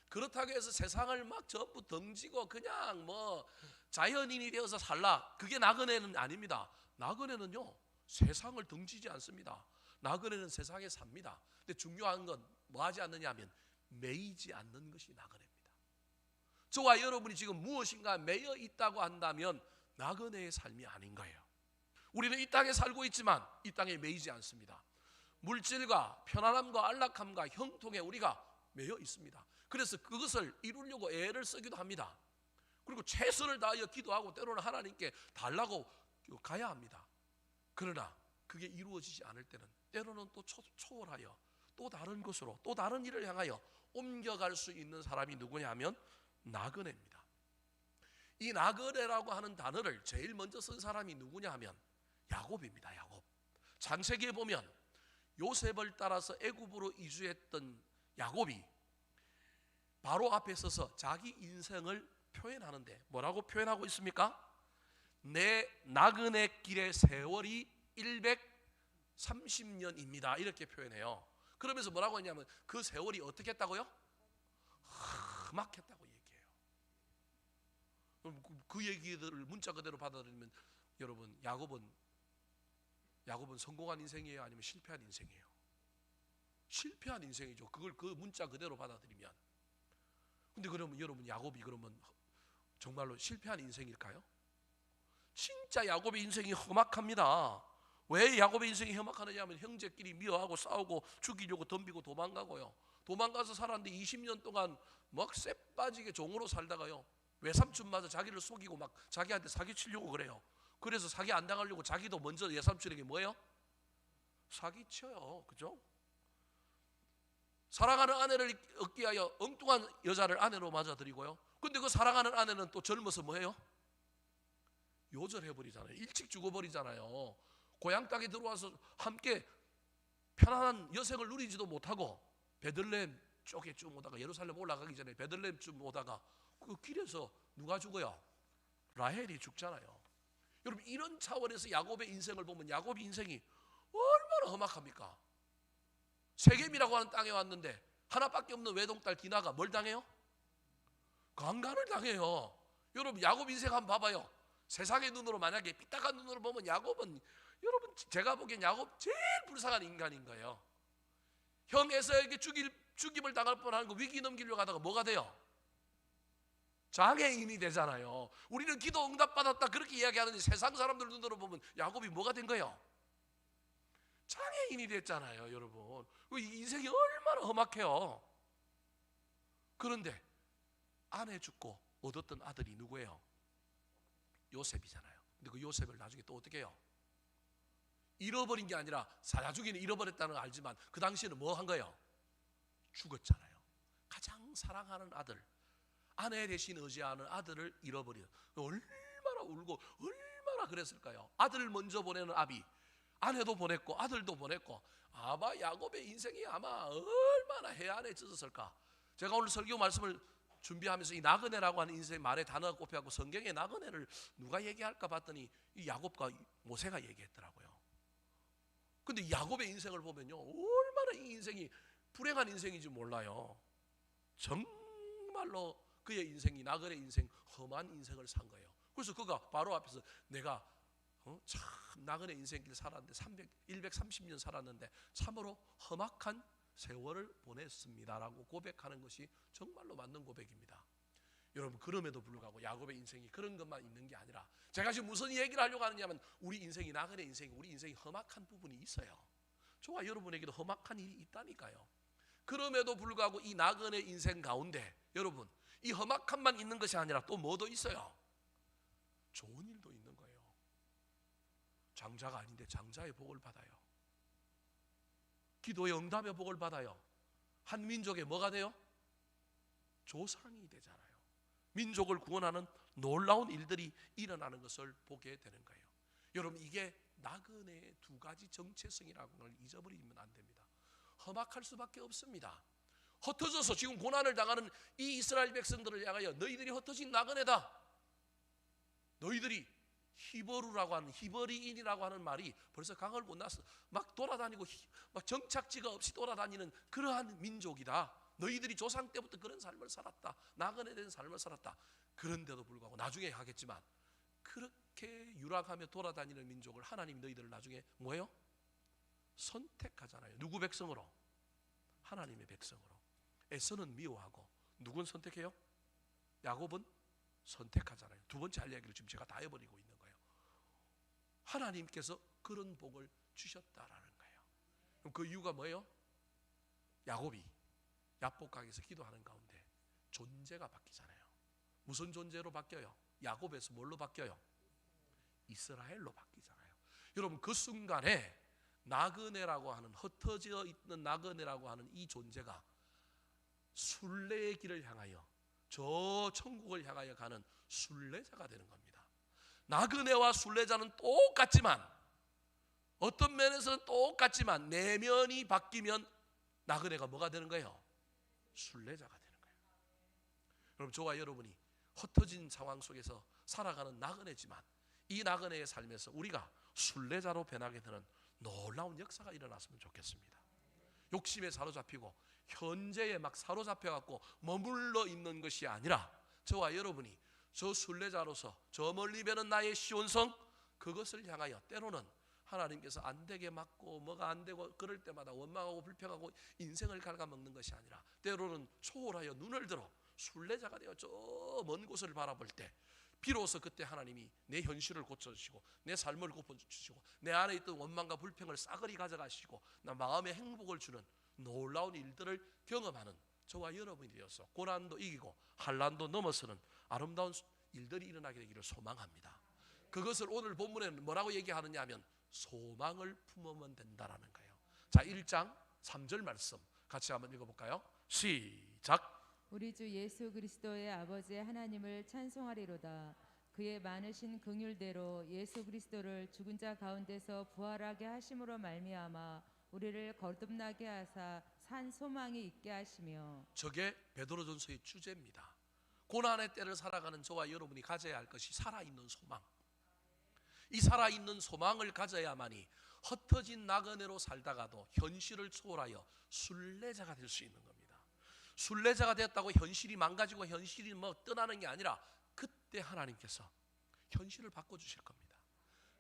그렇다고 해서 세상을 막 전부 덩지고 그냥 뭐 자연인이 되어서 살라, 그게 나그네는 아닙니다. 나그네는요 세상을 덩지지 않습니다. 나그네는 세상에 삽니다. 근데 중요한 건 뭐 하지 않느냐 하면 매이지 않는 것이 나그네입니다. 저와 여러분이 지금 무엇인가 매여 있다고 한다면 나그네의 삶이 아닌 거예요. 우리는 이 땅에 살고 있지만 이 땅에 매이지 않습니다. 물질과 편안함과 안락함과 형통에 우리가 매여 있습니다. 그래서 그것을 이루려고 애를 쓰기도 합니다. 그리고 최선을 다하여 기도하고 때로는 하나님께 달라고 가야 합니다. 그러나 그게 이루어지지 않을 때는 때로는 또 초월하여 또 다른 곳으로 또 다른 일을 향하여 옮겨갈 수 있는 사람이 누구냐 하면 나그네입니다. 이 나그네라고 하는 단어를 제일 먼저 쓴 사람이 누구냐 하면 야곱입니다. 야곱. 창세기에 보면 요셉을 따라서 애굽으로 이주했던 야곱이 바로 앞에 서서 자기 인생을 표현하는데 뭐라고 표현하고 있습니까? 내 나그네 길의 세월이 130년입니다. 이렇게 표현해요. 그러면서 뭐라고 했냐면 그 세월이 어떻게 했다고요? 험악했다고 얘기해요. 그 얘기들을 문자 그대로 받아들이면 여러분 야곱은 성공한 인생이에요? 아니면 실패한 인생이에요? 실패한 인생이죠. 그걸 그 문자 그대로 받아들이면. 근데 그러면 여러분 야곱이 그러면 정말로 실패한 인생일까요? 진짜 야곱의 인생이 험악합니다. 왜 야곱의 인생이 험악하느냐 하면 형제끼리 미워하고 싸우고 죽이려고 덤비고 도망가고요. 도망가서 살았는데 20년 동안 막 쎄빠지게 종으로 살다가요. 외삼촌마저 자기를 속이고 막 자기한테 사기치려고 그래요. 그래서 사기 안 당하려고 자기도 먼저 외삼촌에게 뭐예요? 사기쳐요. 그죠? 사랑하는 아내를 얻기 위하여 엉뚱한 여자를 아내로 맞아들이고요. 근데 그 사랑하는 아내는 또 젊어서 뭐예요? 요절해버리잖아요. 일찍 죽어버리잖아요. 고향 땅에 들어와서 함께 편안한 여생을 누리지도 못하고 베들레헴 쪽에 쭉 오다가 예루살렘 올라가기 전에 베들레헴쯤 오다가 그 길에서 누가 죽어요? 라헬이 죽잖아요. 여러분 이런 차원에서 야곱의 인생을 보면 야곱의 인생이 얼마나 험악합니까? 세겜이라고 하는 땅에 왔는데 하나밖에 없는 외동딸 디나가 뭘 당해요? 강간을 당해요. 여러분 야곱 인생 한번 봐봐요. 세상의 눈으로 만약에 삐딱한 눈으로 보면 야곱은 여러분 제가 보기엔 야곱 제일 불쌍한 인간인 거예요. 형 에서에게 죽임을 당할 뻔한 거 위기 넘기려고 하다가 뭐가 돼요? 장애인이 되잖아요. 우리는 기도 응답받았다 그렇게 이야기하는데 세상 사람들 눈으로 보면 야곱이 뭐가 된 거예요? 장애인이 됐잖아요. 여러분 인생이 얼마나 험악해요. 그런데 아내 죽고 얻었던 아들이 누구예요? 요셉이잖아요. 근데 그 요셉을 나중에 또 어떻게 해요? 잃어버린 게 아니라 나중에는 잃어버렸다는 걸 알지만 그 당시에는 뭐 한 거예요? 죽었잖아요. 가장 사랑하는 아들, 아내 대신 의지하는 아들을 잃어버려 얼마나 울고 얼마나 그랬을까요? 아들을 먼저 보내는 아비, 아내도 보냈고 아들도 보냈고 아마 야곱의 인생이 아마 얼마나 해안에 젖었을까. 제가 오늘 설교 말씀을 준비하면서 이 나그네라고 하는 인생 말에 단어가 꼽혀갖고 성경에 나그네를 누가 얘기할까 봤더니 이 야곱과 모세가 얘기했더라고요. 근데 야곱의 인생을 보면요, 얼마나 이 인생이 불행한 인생인지 몰라요. 정말로 그의 인생이 나그네 인생, 험한 인생을 산 거예요. 그래서 그가 바로 앞에서 내가 참 나그네 인생길 살았는데 130년 살았는데 참으로 험악한 세월을 보냈습니다라고 고백하는 것이 정말로 맞는 고백입니다. 여러분, 그럼에도 불구하고 야곱의 인생이 그런 것만 있는 게 아니라, 제가 지금 무슨 얘기를 하려고 하느냐면 우리 인생이 나그네 인생이 우리 인생이 험악한 부분이 있어요. 저와 여러분에게도 험악한 일이 있다니까요. 그럼에도 불구하고 이 나그네 인생 가운데 여러분, 이 험악함만 있는 것이 아니라 또 뭐도 있어요. 좋은 일도 있는 거예요. 장자가 아닌데 장자의 복을 받아요. 기도의 응답의 복을 받아요. 한 민족의 뭐가 돼요? 조상이 되잖아요. 민족을 구원하는 놀라운 일들이 일어나는 것을 보게 되는 거예요. 여러분, 이게 나그네의 두 가지 정체성이라는 걸 잊어버리면 안 됩니다. 험악할 수밖에 없습니다. 흩어져서 지금 고난을 당하는 이 이스라엘 백성들을 향하여 너희들이 흩어진 나그네다. 너희들이 히브루라고 하는, 히브리인이라고 하는 말이 벌써 강을 건너서 막 돌아다니고 막 정착지가 없이 돌아다니는 그러한 민족이다. 너희들이 조상 때부터 그런 삶을 살았다. 나그네 된 삶을 살았다. 그런데도 불구하고 나중에 하겠지만 그렇게 유락하며 돌아다니는 민족을 하나님 너희들을 나중에 뭐예요? 선택하잖아요. 누구 백성으로? 하나님의 백성으로. 에서는 미워하고 누군 선택해요? 야곱은 선택하잖아요. 두 번째 할 이야기를 지금 제가 다 해버리고 있는 거예요. 하나님께서 그런 복을 주셨다라는 거예요. 그럼 그 이유가 뭐예요? 야곱이 야복강에서 기도하는 가운데 존재가 바뀌잖아요. 무슨 존재로 바뀌어요? 야곱에서 뭘로 바뀌어요? 이스라엘로 바뀌잖아요. 여러분, 그 순간에 나그네라고 하는, 흩어져 있는 나그네라고 하는 이 존재가 순례의 길을 향하여, 저 천국을 향하여 가는 순례자가 되는 겁니다. 나그네와 순례자는 똑같지만, 어떤 면에서는 똑같지만 내면이 바뀌면 나그네가 뭐가 되는 거예요? 순례자가 되는 거예요. 여러분, 저와 여러분이 흩어진 상황 속에서 살아가는 나그네지만 이 나그네의 삶에서 우리가 순례자로 변하게 되는 놀라운 역사가 일어났으면 좋겠습니다. 욕심에 사로잡히고 현재에 막 사로잡혀갖고 머물러 있는 것이 아니라 저와 여러분이 저 순례자로서 저 멀리 배는 나의 시온성, 그것을 향하여 때로는 하나님께서 안 되게 막고 뭐가 안 되고 그럴 때마다 원망하고 불평하고 인생을 갉아먹는 것이 아니라 때로는 초월하여 눈을 들어 순례자가 되어 저 먼 곳을 바라볼 때 비로소 그때 하나님이 내 현실을 고쳐주시고 내 삶을 고쳐주시고 내 안에 있던 원망과 불평을 싸그리 가져가시고 나 마음의 행복을 주는 놀라운 일들을 경험하는 저와 여러분이 되어서 고난도 이기고 한란도 넘어서는 아름다운 일들이 일어나게 되기를 소망합니다. 그것을 오늘 본문에는 뭐라고 얘기하느냐 하면 소망을 품으면 된다라는 거예요. 자, 1장 3절 말씀 같이 한번 읽어볼까요? 시작. 우리 주 예수 그리스도의 아버지 하나님을 찬송하리로다. 그의 많으신 긍휼대로 예수 그리스도를 죽은 자 가운데서 부활하게 하심으로 말미암아 우리를 거듭나게 하사 산 소망이 있게 하시며. 저게 베드로전서의 주제입니다. 고난의 때를 살아가는 저와 여러분이 가져야 할 것이 살아있는 소망. 이 살아있는 소망을 가져야만이 흩어진 나그네로 살다가도 현실을 초월하여 순례자가 될 수 있는 겁니다. 순례자가 되었다고 현실이 망가지고 현실이 뭐 떠나는 게 아니라 그때 하나님께서 현실을 바꿔주실 겁니다.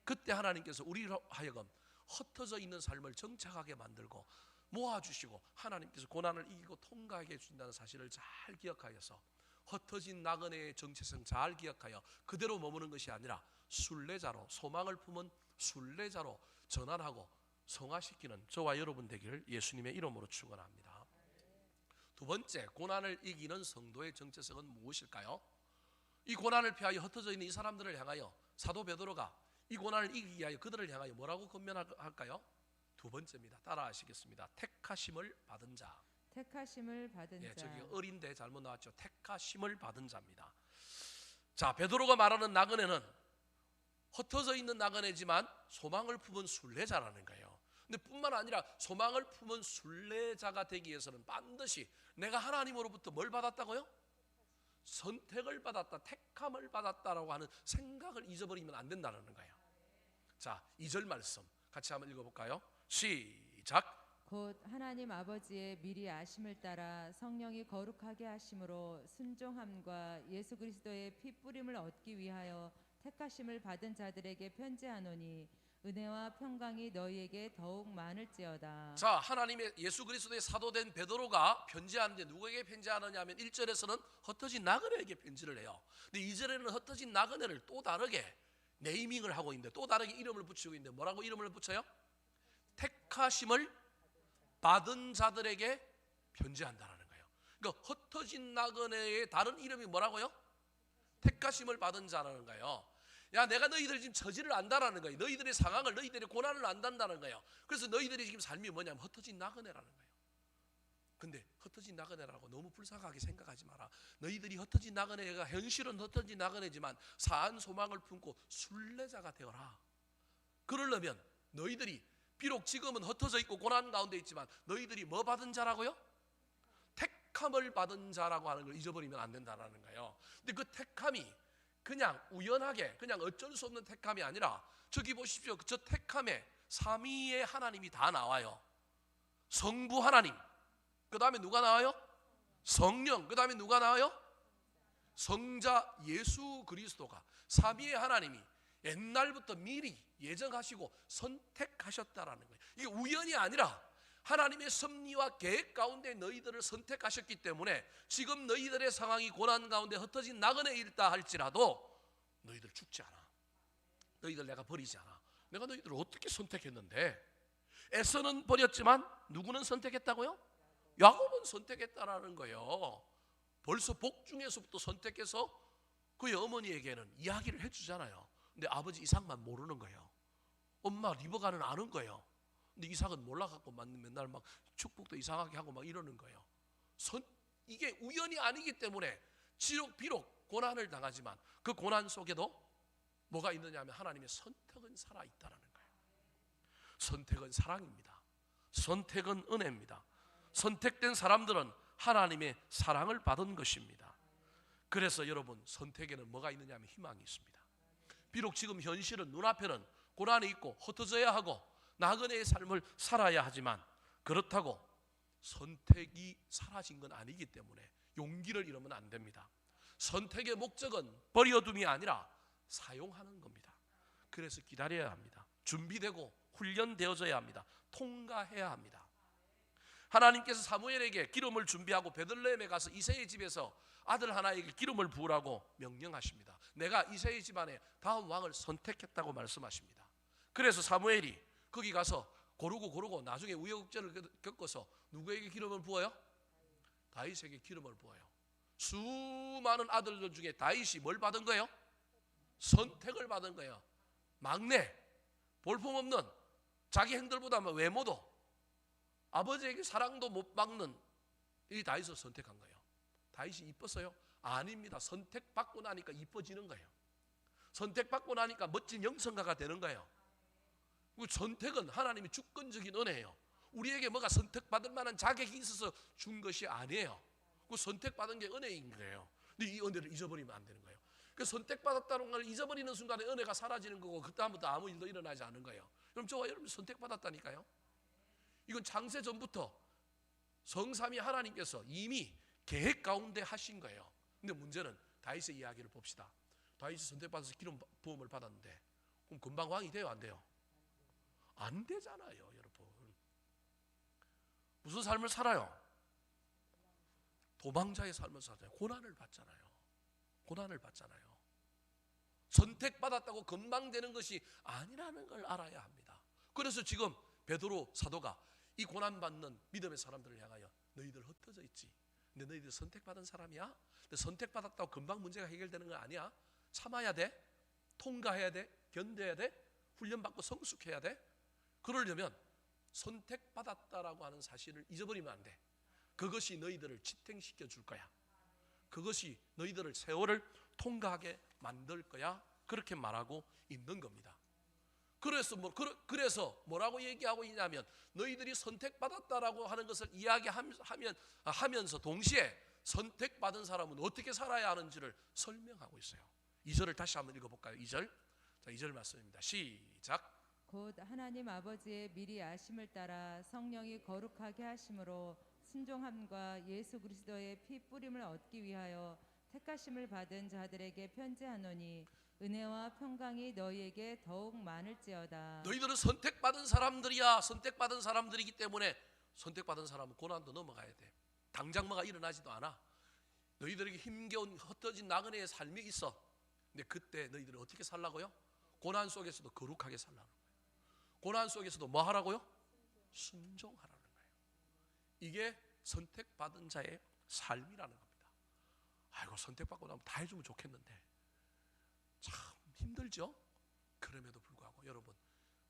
그때 하나님께서 우리로 하여금 흩어져 있는 삶을 정착하게 만들고 모아주시고 하나님께서 고난을 이기고 통과하게 해준다는 사실을 잘 기억하여서 흩어진 나그네의 정체성 잘 기억하여 그대로 머무는 것이 아니라 순례자로, 소망을 품은 순례자로 전환하고 성화시키는 저와 여러분 되기를 예수님의 이름으로 축원합니다. 두 번째, 고난을 이기는 성도의 정체성은 무엇일까요? 이 고난을 피하여 흩어져 있는 이 사람들을 향하여 사도 베드로가 이 고난을 이기기 위하여 그들을 향하여 뭐라고 권면할까요? 두 번째입니다. 따라하시겠습니다. 택하심을 받은 자. 택하심을 받은 자. 저기 어린데 잘못 나왔죠. 택하심을 받은 자입니다. 자, 베드로가 말하는 나그네는 흩어져 있는 나그네지만 소망을 품은 순례자라는 거예요. 근데 뿐만 아니라 소망을 품은 순례자가 되기 위해서는 반드시 내가 하나님으로부터 뭘 받았다고요? 선택을 받았다, 택함을 받았다라고 하는 생각을 잊어버리면 안 된다는 거예요. 자, 2절 말씀 같이 한번 읽어볼까요? 시작. 곧 하나님 아버지의 미리 아심을 따라 성령이 거룩하게 하심으로 순종함과 예수 그리스도의 피 뿌림을 얻기 위하여 택하심을 받은 자들에게 편지하노니 은혜와 평강이 너희에게 더욱 많을지어다. 자, 하나님의 예수 그리스도의 사도된 베드로가 편지하는데 누구에게 편지하느냐 하면 1절에서는 흩어진 나그네에게 편지를 해요. 근데 2절에는 흩어진 나그네를 또 다르게 네이밍을 하고 있는데, 또 다르게 이름을 붙이고 있는데 뭐라고 이름을 붙여요? 택하심을 받은 자들에게 편지한다는 거예요. 그러니까 흩어진 나그네의 다른 이름이 뭐라고요? 택하심을 받은 자라는 거예요. 야, 내가 너희들 지금 처지를 안다라는 거예요. 너희들의 상황을, 너희들의 고난을 안단다는 거예요. 그래서 너희들이 지금 삶이 뭐냐면 흩어진 나그네라는 거예요. 근데 흩어진 나그네라고 너무 불쌍하게 생각하지 마라. 너희들이 흩어진 나그네가 현실은 흩어진 나그네지만 사한 소망을 품고 순례자가 되어라. 그러려면 너희들이 비록 지금은 흩어져 있고 고난 가운데 있지만 너희들이 뭐 받은 자라고요? 택함을 받은 자라고 하는 걸 잊어버리면 안 된다는 거예요. 근데 그 택함이 그냥 우연하게 그냥 어쩔 수 없는 택함이 아니라, 저기 보십시오. 저 택함에 삼위의 하나님이 다 나와요. 성부 하나님, 그 다음에 누가 나와요? 성령, 그 다음에 누가 나와요? 성자 예수 그리스도가 삼위의 하나님이 옛날부터 미리 예정하시고 선택하셨다라는 거예요. 이게 우연이 아니라 하나님의 섭리와 계획 가운데 너희들을 선택하셨기 때문에 지금 너희들의 상황이 고난 가운데 흩어진 나그네일다 할지라도 너희들 죽지 않아. 너희들 내가 버리지 않아. 내가 너희들을 어떻게 선택했는데, 에서는 버렸지만 누구는 선택했다고요? 야곱은 선택했다라는 거예요. 벌써 복중에서부터 선택해서 그의 어머니에게는 이야기를 해주잖아요. 근데 아버지 이삭만 모르는 거예요. 엄마 리버가는 아는 거예요. 근데 이삭은 몰라갖고 맨날 막 축복도 이상하게 하고 막 이러는 거예요. 이게 우연이 아니기 때문에 비록 고난을 당하지만 그 고난 속에도 뭐가 있느냐 하면 하나님의 선택은 살아있다는 거예요. 선택은 사랑입니다. 선택은 은혜입니다. 선택된 사람들은 하나님의 사랑을 받은 것입니다. 그래서 여러분, 선택에는 뭐가 있느냐 하면 희망이 있습니다. 비록 지금 현실은 눈앞에는 고난이 있고 흩어져야 하고 나그네의 삶을 살아야 하지만, 그렇다고 선택이 사라진 건 아니기 때문에 용기를 잃으면 안 됩니다. 선택의 목적은 버려둠이 아니라 사용하는 겁니다. 그래서 기다려야 합니다. 준비되고 훈련되어져야 합니다. 통과해야 합니다. 하나님께서 사무엘에게 기름을 준비하고 베들레헴에 가서 이새의 집에서 아들 하나에게 기름을 부으라고 명령하십니다. 내가 이새의 집안에 다음 왕을 선택했다고 말씀하십니다. 그래서 사무엘이 거기 가서 고르고 나중에 우여곡절을 겪어서 누구에게 기름을 부어요? 다윗에게 기름을 부어요. 수많은 아들들 중에 다윗이 뭘 받은 거예요? 선택을 받은 거예요. 막내, 볼품없는, 자기 행들보다 외모도, 아버지에게 사랑도 못 받는 이 다윗을 선택한 거예요. 다윗이 이뻤어요? 아닙니다. 선택받고 나니까 이뻐지는 거예요. 선택받고 나니까 멋진 영성가가 되는 거예요. 선택은 하나님의 주권적인 은혜예요. 우리에게 뭐가 선택받을 만한 자격이 있어서 준 것이 아니에요. 그 선택받은 게 은혜인 거예요. 근데 이 은혜를 잊어버리면 안 되는 거예요. 그 선택받았다는 걸 잊어버리는 순간에 은혜가 사라지는 거고, 그다음부터 아무 일도 일어나지 않은 거예요. 그럼 저와 여러분 선택받았다니까요. 이건 창세 전부터 성삼위 하나님께서 이미 계획 가운데 하신 거예요. 근데 문제는 다윗의 이야기를 봅시다. 다윗이 선택받아서 기름 부음을 받았는데 그럼 금방 왕이 돼요, 안 돼요? 안 되잖아요, 여러분. 무슨 삶을 살아요? 도망자의 삶을 살아요. 고난을 받잖아요. 고난을 받잖아요. 선택받았다고 금방 되는 것이 아니라는 걸 알아야 합니다. 그래서 지금 베드로 사도가 이 고난받는 믿음의 사람들을 향하여 너희들 흩어져 있지. 근데 너희들 선택받은 사람이야? 근데 선택받았다고 금방 문제가 해결되는 거 아니야? 참아야 돼? 통과해야 돼? 견뎌야 돼? 훈련받고 성숙해야 돼? 그러려면 선택받았다라고 하는 사실을 잊어버리면 안 돼. 그것이 너희들을 지탱시켜 줄 거야. 그것이 너희들을 세월을 통과하게 만들 거야. 그렇게 말하고 있는 겁니다. 그래서 뭐라고 얘기하고 있냐면 너희들이 선택받았다라고 하는 것을 하면서 동시에 선택받은 사람은 어떻게 살아야 하는지를 설명하고 있어요. 2절을 다시 한번 읽어볼까요? 2절. 자, 2절 말씀입니다. 시작. 곧 하나님 아버지의 미리 아심을 따라 성령이 거룩하게 하심으로 순종함과 예수 그리스도의 피 뿌림을 얻기 위하여 택하심을 받은 자들에게 편지하노니 은혜와 평강이 너희에게 더욱 많을지어다. 너희들은 선택받은 사람들이야. 선택받은 사람들이기 때문에 선택받은 사람은 고난도 넘어가야 돼. 당장 뭐가 일어나지도 않아. 너희들에게 힘겨운 흩어진 나그네의 삶이 있어. 근데 그때 너희들은 어떻게 살라고요? 고난 속에서도 거룩하게 살라는 거예요. 고난 속에서도 뭐 하라고요? 순종하라는 거예요. 이게 선택받은 자의 삶이라는 겁니다. 아이고, 선택받고 나면 다 해주면 좋겠는데 참 힘들죠? 그럼에도 불구하고 여러분,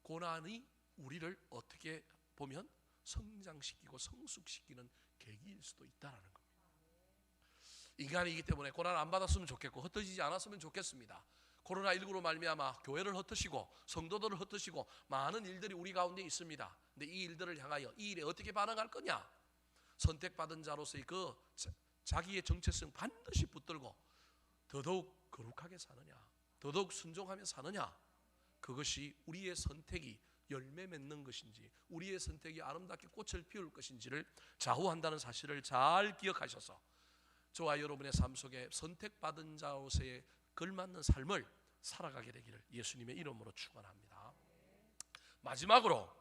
고난이 우리를 어떻게 보면 성장시키고 성숙시키는 계기일 수도 있다는 겁니다. 인간이기 때문에 고난 안 받았으면 좋겠고 흩어지지 않았으면 좋겠습니다. 코로나19로 말미암아 교회를 흩으시고 성도들을 흩으시고 많은 일들이 우리 가운데 있습니다. 근데 이 일들을 향하여 이 일에 어떻게 반응할 거냐? 선택받은 자로서의 그 자기의 정체성 반드시 붙들고 더더욱 거룩하게 사느냐, 더더욱 순종하며 사느냐, 그것이 우리의 선택이 열매 맺는 것인지 우리의 선택이 아름답게 꽃을 피울 것인지를 좌우한다는 사실을 잘 기억하셔서 저와 여러분의 삶 속에 선택받은 자로서의 걸맞는 삶을 살아가게 되기를 예수님의 이름으로 축원합니다. 마지막으로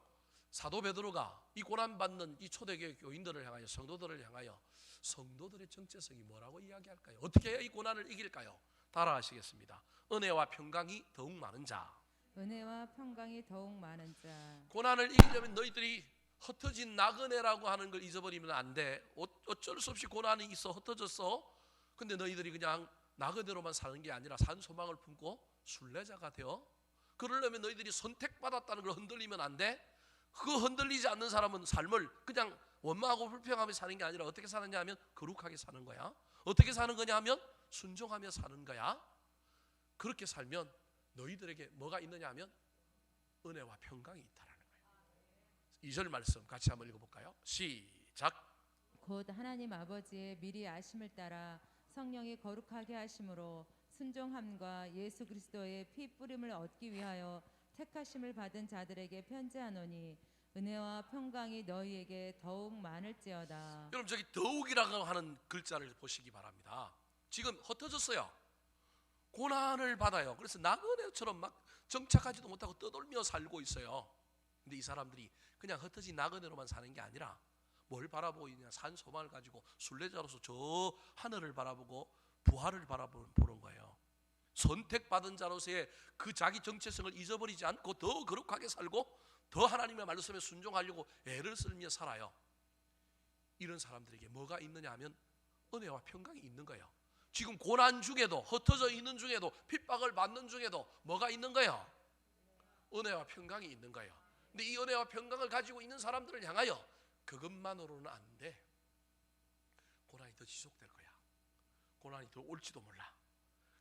사도 베드로가 이 고난받는 이 초대교회 교인들을 향하여 성도들을 향하여 성도들의 정체성이 뭐라고 이야기할까요? 어떻게 해야 이 고난을 이길까요? 따라하시겠습니다. 은혜와 평강이 더욱 많은 자. 은혜와 평강이 더욱 많은 자. 고난을 이기려면 너희들이 흩어진 나그네라고 하는 걸 잊어버리면 안 돼. 어쩔 수 없이 고난이 있어, 흩어졌어. 근데 너희들이 그냥 나그네로만 사는 게 아니라 산 소망을 품고 순례자가 되어, 그러려면 너희들이 선택받았다는 걸 흔들리면 안 돼. 그 흔들리지 않는 사람은 삶을 그냥 원망하고 불평하며 사는 게 아니라 어떻게 사느냐 하면 거룩하게 사는 거야. 어떻게 사는 거냐 하면 순종하며 사는 거야. 그렇게 살면 너희들에게 뭐가 있느냐 하면 은혜와 평강이 있다라는 거예요. 2절 말씀 같이 한번 읽어볼까요? 시작. 곧 하나님 아버지의 미리 아심을 따라 성령이 거룩하게 하심으로 순종함과 예수 그리스도의 피 뿌림을 얻기 위하여 택하심을 받은 자들에게 편지하노니 은혜와 평강이 너희에게 더욱 많을지어다. 여러분, 저기 더욱이라고 하는 글자를 보시기 바랍니다. 지금 흩어졌어요. 고난을 받아요. 그래서 나그네처럼 막 정착하지도 못하고 떠돌며 살고 있어요. 근데 이 사람들이 그냥 흩어진 나그네로만 사는 게 아니라 뭘 바라보고 있냐? 산 소망을 가지고 순례자로서 저 하늘을 바라보고 부활을 바라보는 거예요. 선택받은 자로서의 그 자기 정체성을 잊어버리지 않고 더 거룩하게 살고 더 하나님의 말씀에 순종하려고 애를 쓰며 살아요. 이런 사람들에게 뭐가 있느냐 하면 은혜와 평강이 있는 거예요. 지금 고난 중에도, 흩어져 있는 중에도, 핍박을 받는 중에도 뭐가 있는 거예요? 은혜와 평강이 있는 거예요. 근데 이 은혜와 평강을 가지고 있는 사람들을 향하여 그것만으로는 안 돼. 고난이 더 지속될 거야. 고난이 더 올지도 몰라.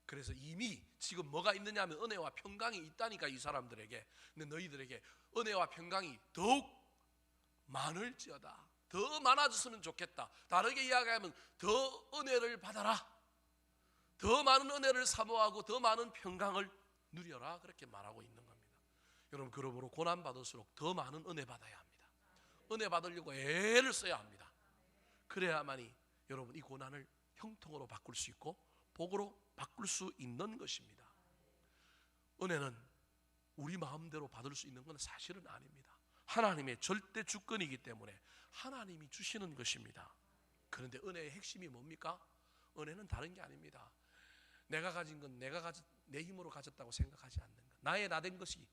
그래서 이미 지금 뭐가 있느냐 하면 은혜와 평강이 있다니까, 이 사람들에게. 근데 너희들에게 은혜와 평강이 더욱 많을지어다. 더 많아졌으면 좋겠다. 다르게 이야기하면 더 은혜를 받아라. 더 많은 은혜를 사모하고 더 많은 평강을 누려라. 그렇게 말하고 있는 겁니다. 여러분, 그러므로 고난 받을수록 더 많은 은혜 받아야 합니다. 은혜 받으려고 애를 써야 합니다. 그래야만이 여러분 이 고난을 형통으로 바꿀 수 있고 복으로 바꿀 수 있는 것입니다. 은혜는 우리 마음대로 받을 수 있는 건 사실은 아닙니다. 하나님의 절대 주권이기 때문에 하나님이 주시는 것입니다. 그런데 은혜의 핵심이 뭡니까? 은혜는 다른 게 아닙니다. 내가 가진 건 내 힘으로 가졌다고 생각하지 않는 것, 나의 나 된 것이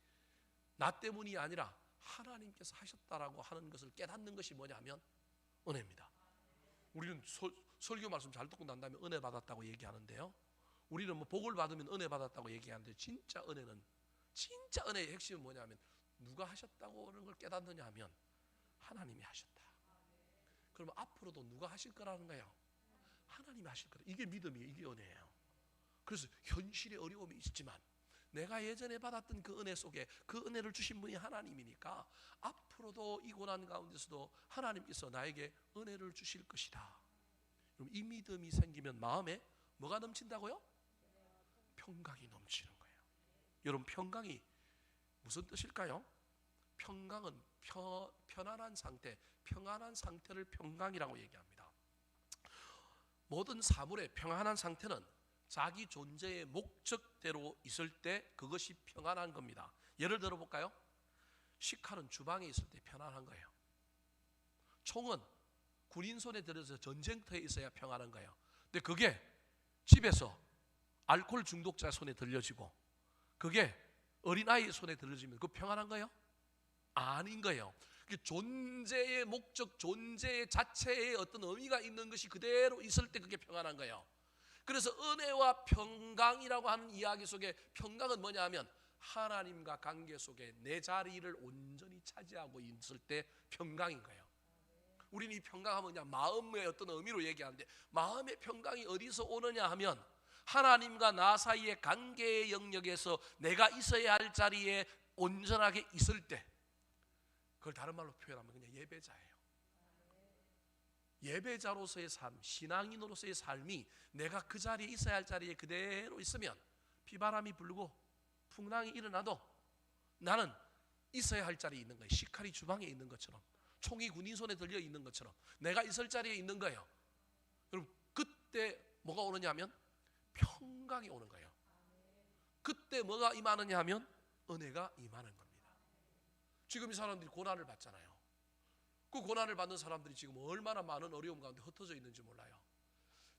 나 때문이 아니라 하나님께서 하셨다라고 하는 것을 깨닫는 것이 뭐냐면 은혜입니다. 우리는 설교 말씀 잘 듣고 난 다음에 은혜 받았다고 얘기하는데요, 우리는 뭐 복을 받으면 은혜 받았다고 얘기하는데 진짜 은혜의 핵심은 뭐냐면 누가 하셨다고 하는 걸 깨닫느냐 하면 하나님이 하셨다. 그러면 앞으로도 누가 하실 거라는 거예요? 하나님이 하실 거다. 이게 믿음이에요. 이게 은혜예요. 그래서 현실의 어려움이 있지만 내가 예전에 받았던 그 은혜 속에 그 은혜를 주신 분이 하나님이니까 앞으로도 이 고난 가운데서도 하나님께서 나에게 은혜를 주실 것이다. 그럼 이 믿음이 생기면 마음에 뭐가 넘친다고요? 평강이 넘치는 거예요. 여러분, 평강이 무슨 뜻일까요? 평강은 편안한 상태, 평안한 상태를 평강이라고 얘기합니다. 모든 사물의 평안한 상태는 자기 존재의 목적대로 있을 때 그것이 평안한 겁니다. 예를 들어 볼까요? 식칼은 주방에 있을 때 편안한 거예요. 총은 군인 손에 들어서 전쟁터에 있어야 평안한 거예요. 근데 그게 집에서 알코올 중독자 손에 들려지고 그게 어린아이 손에 들려지면 그 평안한 거예요? 아닌 거예요. 존재의 목적, 존재의 자체에 어떤 의미가 있는 것이 그대로 있을 때 그게 평안한 거예요. 그래서 은혜와 평강이라고 하는 이야기 속에 평강은 뭐냐 하면 하나님과 관계 속에 내 자리를 온전히 차지하고 있을 때 평강인 거예요. 우리는 이 평강하면 그냥 마음의 어떤 의미로 얘기하는데, 마음의 평강이 어디서 오느냐 하면 하나님과 나 사이의 관계의 영역에서 내가 있어야 할 자리에 온전하게 있을 때, 그걸 다른 말로 표현하면 그냥 예배자예요. 예배자로서의 삶, 신앙인으로서의 삶이 내가 그 자리에 있어야 할 자리에 그대로 있으면 비바람이 불고 풍랑이 일어나도 나는 있어야 할 자리에 있는 거예요. 식칼이 주방에 있는 것처럼, 총이 군인 손에 들려 있는 것처럼 내가 있을 자리에 있는 거예요. 여러분, 그때 뭐가 오느냐 하면 평강이 오는 거예요. 그때 뭐가 임하느냐 하면 은혜가 임하는 겁니다. 지금 이 사람들이 고난을 받잖아요. 그 고난을 받는 사람들이 지금 얼마나 많은 어려움 가운데 흩어져 있는지 몰라요.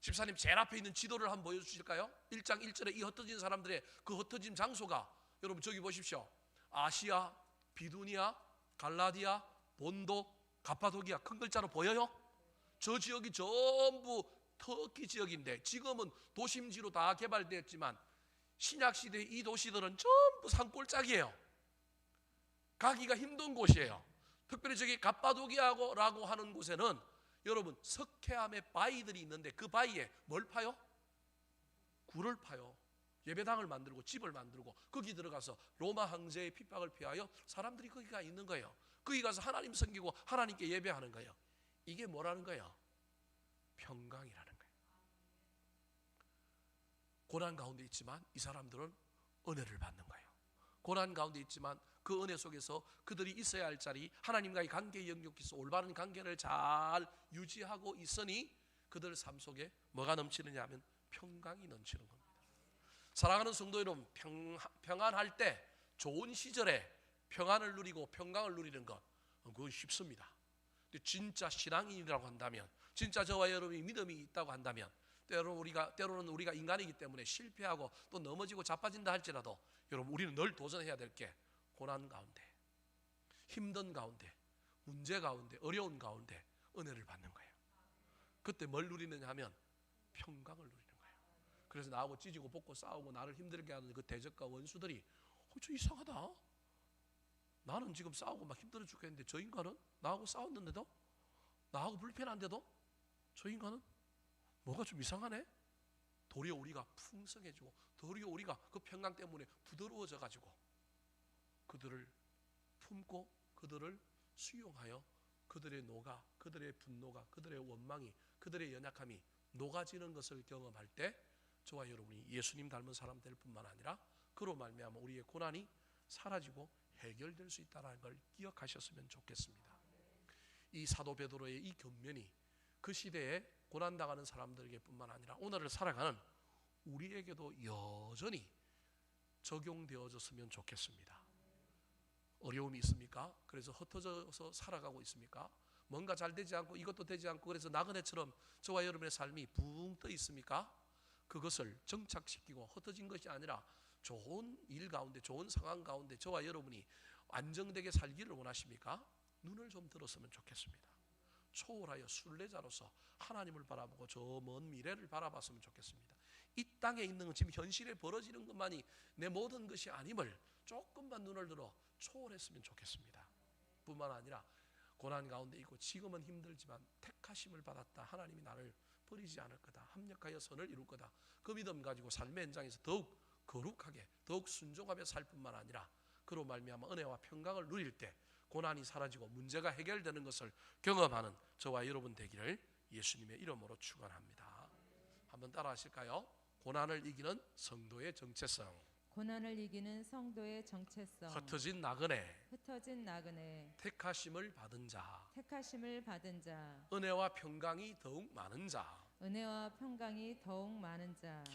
집사님, 제일 앞에 있는 지도를 한번 보여주실까요? 1장 1절에 이 흩어진 사람들의 그 흩어진 장소가, 여러분 저기 보십시오. 아시아, 비두니아, 갈라디아, 본도, 가파도기아, 큰 글자로 보여요? 저 지역이 전부 터키 지역인데 지금은 도심지로 다 개발되었지만 신약시대 이 도시들은 전부 산골짜기예요. 가기가 힘든 곳이에요. 특별히 저기 갑바도기아라고 하는 곳에는 여러분 석회암의 바위들이 있는데 그 바위에 뭘 파요? 굴을 파요. 예배당을 만들고 집을 만들고 거기 들어가서 로마 황제의 핍박을 피하여 사람들이 거기가 있는 거예요. 거기 가서 하나님 섬기고 하나님께 예배하는 거예요. 이게 뭐라는 거예요? 평강이라는 거예요. 고난 가운데 있지만 이 사람들은 은혜를 받는 거예요. 고난 가운데 있지만 그 은혜 속에서 그들이 있어야 할 자리, 하나님과의 관계의 영역에서 올바른 관계를 잘 유지하고 있으니 그들 삶 속에 뭐가 넘치느냐 하면 평강이 넘치는 겁니다. 사랑하는 성도 여러분, 평안할 때, 좋은 시절에 평안을 누리고 평강을 누리는 것, 그건 쉽습니다. 근데 진짜 신앙인이라고 한다면, 진짜 저와 여러분이 믿음이 있다고 한다면, 때로는 우리가 인간이기 때문에 실패하고 또 넘어지고 자빠진다 할지라도 여러분, 우리는 늘 도전해야 될 게 고난 가운데, 힘든 가운데, 문제 가운데, 어려운 가운데 은혜를 받는 거예요. 그때 뭘 누리느냐 하면 평강을 누리는 거예요. 그래서 나하고 찢고 볶고 싸우고 나를 힘들게 하는 그 대적과 원수들이 저 이상하다. 나는 지금 싸우고 막 힘들어 죽겠는데 저 인간은 나하고 싸웠는데도, 나하고 불편한데도 저 인간은 뭐가 좀 이상하네. 도리어 우리가 풍성해지고 도리어 우리가 그 평강 때문에 부드러워져 가지고 그들을 품고 그들을 수용하여 그들의 노가, 그들의 분노가, 그들의 원망이, 그들의 연약함이 녹아지는 것을 경험할 때 저와 여러분이 예수님 닮은 사람 될 뿐만 아니라 그로 말미암아 우리의 고난이 사라지고 해결될 수 있다는 걸 기억하셨으면 좋겠습니다. 이 사도 베드로의 이 격면이 그 시대에 고난당하는 사람들에게 뿐만 아니라 오늘을 살아가는 우리에게도 여전히 적용되어졌으면 좋겠습니다. 어려움이 있습니까? 그래서 흩어져서 살아가고 있습니까? 뭔가 잘 되지 않고 이것도 되지 않고 그래서 나그네처럼 저와 여러분의 삶이 붕 떠 있습니까? 그것을 정착시키고 흩어진 것이 아니라 좋은 일 가운데, 좋은 상황 가운데 저와 여러분이 안정되게 살기를 원하십니까? 눈을 좀 들었으면 좋겠습니다. 초월하여 순례자로서 하나님을 바라보고 저 먼 미래를 바라봤으면 좋겠습니다. 이 땅에 있는 지금 현실에 벌어지는 것만이 내 모든 것이 아님을 조금만 눈을 들어 초월했으면 좋겠습니다. 뿐만 아니라 고난 가운데 있고 지금은 힘들지만 택하심을 받았다. 하나님이 나를 버리지 않을 거다. 합력하여 선을 이룰 거다. 그 믿음 가지고 삶의 현장에서 더욱 거룩하게 더욱 순종하며 살 뿐만 아니라 그로 말미암아 은혜와 평강을 누릴 때 고난이 사라지고 문제가 해결되는 것을 경험하는 저와 여러분 되기를 예수님의 이름으로 축원합니다. 한번 따라 하실까요? 고난을 이기는 성도의 정체성. 고난을 이기는 성도의 정체성. 흩어진 나그네. 흩어진 나그네. 택하심을 받은 자. 택하심을 받은 자. 은혜와 평강이 더욱 많은 자. 은혜와 평강이 더욱 많은 자.